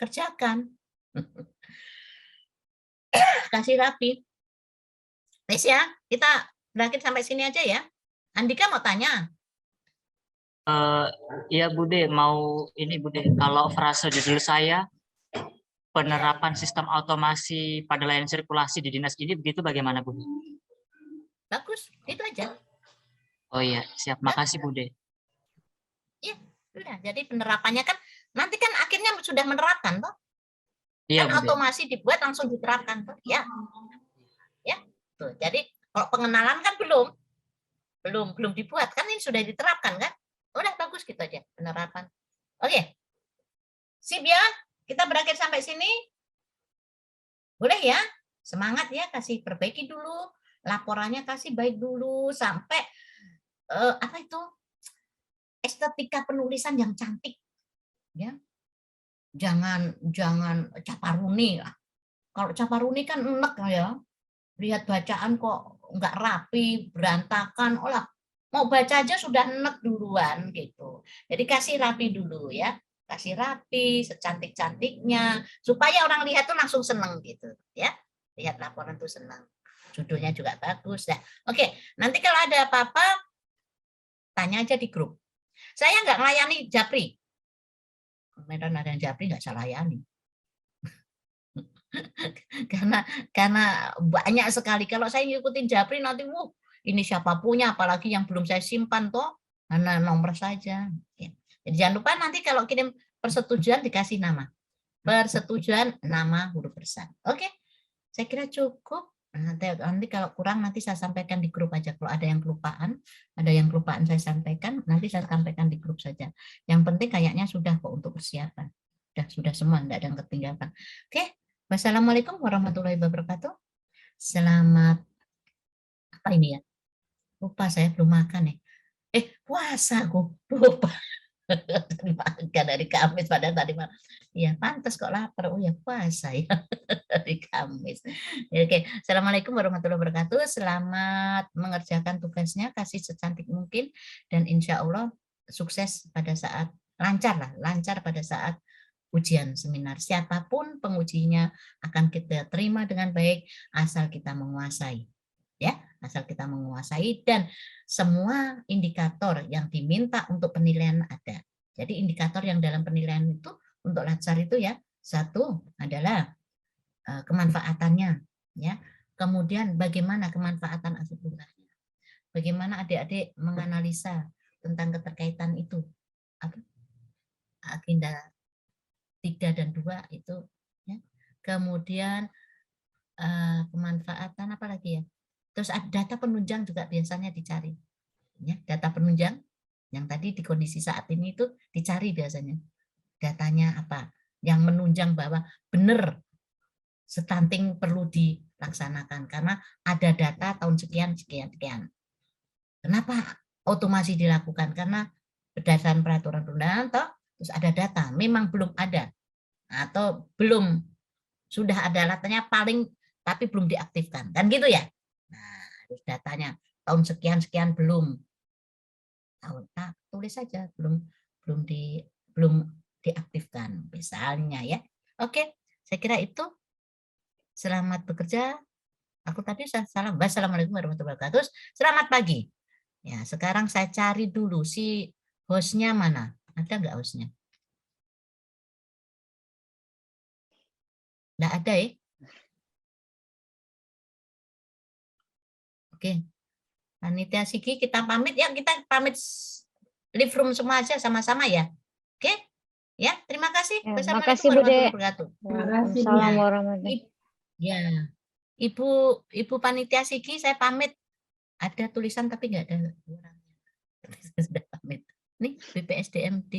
Kerjakan. Kasih rapi. Wes ya, kita berakhir sampai sini aja ya. Andika mau tanya. Iya Bude, mau ini Bude, kalau frase judul saya penerapan sistem otomasi pada layanan sirkulasi di dinas ini begitu bagaimana Bude? Bagus, itu aja. Oh iya, siap. Makasih Bude. Iya, sudah. Jadi penerapannya kan nanti kan akhirnya sudah menerapkan toh. Iya Kan Bude. otomasi dibuat langsung diterapkan toh. Ya. Ya. Tuh, jadi kalau pengenalan kan belum dibuat kan ini sudah diterapkan kan? Udah bagus gitu aja penerapan. Oke. Sip ya. Kita berakhir sampai sini. Boleh ya? Semangat ya, kasih perbaiki dulu. Laporannya kasih baik dulu sampai apa itu? Estetika penulisan yang cantik. Ya. Jangan caparuni lah. Kalau caparuni kan enek ya. Lihat bacaan kok nggak rapi, berantakan. Olah, mau baca aja sudah enek duluan gitu. Jadi kasih rapi dulu ya. Kasih rapi, secantik-cantiknya supaya orang lihat tuh langsung seneng gitu ya. Lihat laporan tuh senang. Judulnya juga bagus ya. Oke, nanti kalau ada apa-apa tanya aja di grup. Saya nggak melayani Japri. Medan ada yang Japri nggak saya layani. karena banyak sekali. Kalau saya ngikutin Japri nanti ini siapa punya, apalagi yang belum saya simpan toh, mana nomor saja. Jadi jangan lupa nanti kalau kirim persetujuan dikasih nama. Persetujuan nama huruf besar. Oke, saya kira cukup. Nanti kalau kurang nanti saya sampaikan di grup aja. Kalau ada yang kelupaan saya sampaikan, nanti saya sampaikan di grup saja. Yang penting kayaknya sudah kok untuk persiapan. Sudah semua, tidak ada yang ketinggalan. Oke, wassalamualaikum warahmatullahi wabarakatuh. Selamat apa ini ya? Lupa saya belum makan nih. Puasa aku lupa. Makan dari Kamis pada tadi malam. Ya pantas kok lapar. Oh ya puasa ya dari Kamis. Ya, oke. Assalamualaikum warahmatullahi wabarakatuh. Selamat mengerjakan tugasnya, kasih secantik mungkin dan insya Allah sukses pada saat lancar pada saat ujian seminar. Siapapun pengujinya akan kita terima dengan baik asal kita menguasai. Ya, asal kita menguasai dan semua indikator yang diminta untuk penilaian ada. Jadi indikator yang dalam penilaian itu untuk lancar itu ya, satu adalah kemanfaatannya, ya. Kemudian bagaimana kemanfaatan aset-asetnya. Bagaimana adik-adik menganalisa tentang keterkaitan itu. Agenda 3 dan 2 itu ya. Kemudian kemanfaatan apa lagi ya? Terus data penunjang juga biasanya dicari. Ya, data penunjang yang tadi di kondisi saat ini itu dicari biasanya. Datanya apa? Yang menunjang bahwa benar stunting perlu dilaksanakan karena ada data tahun sekian. Kenapa otomasi dilakukan? Karena berdasarkan peraturan perundangan terus ada data, memang belum ada atau belum sudah ada alatnya tapi belum diaktifkan. Kan gitu ya? Nah, datanya tahun sekian belum. Tulis saja belum diaktifkan misalnya ya. Oke, saya kira itu. Selamat bekerja. Aku tadi salam. Wassalamualaikum warahmatullahi wabarakatuh. Selamat pagi. Ya, sekarang saya cari dulu si hostnya mana? Ada nggak hostnya? Nggak ada ya? Oke. Panitia Sigi kita pamit ya, kita pamit live room semua aja sama-sama ya. Oke? Ya, terima kasih. Ya, Wassalamualaikum makasih, Bude. warahmatullahi wabarakatuh. Terima kasih, Bu. Waalaikumsalam warahmatullahi. Ya, Ibu Panitia Sigi, saya pamit. Ada tulisan tapi nggak ada orangnya. Sudah pamit. Nih BPSDMD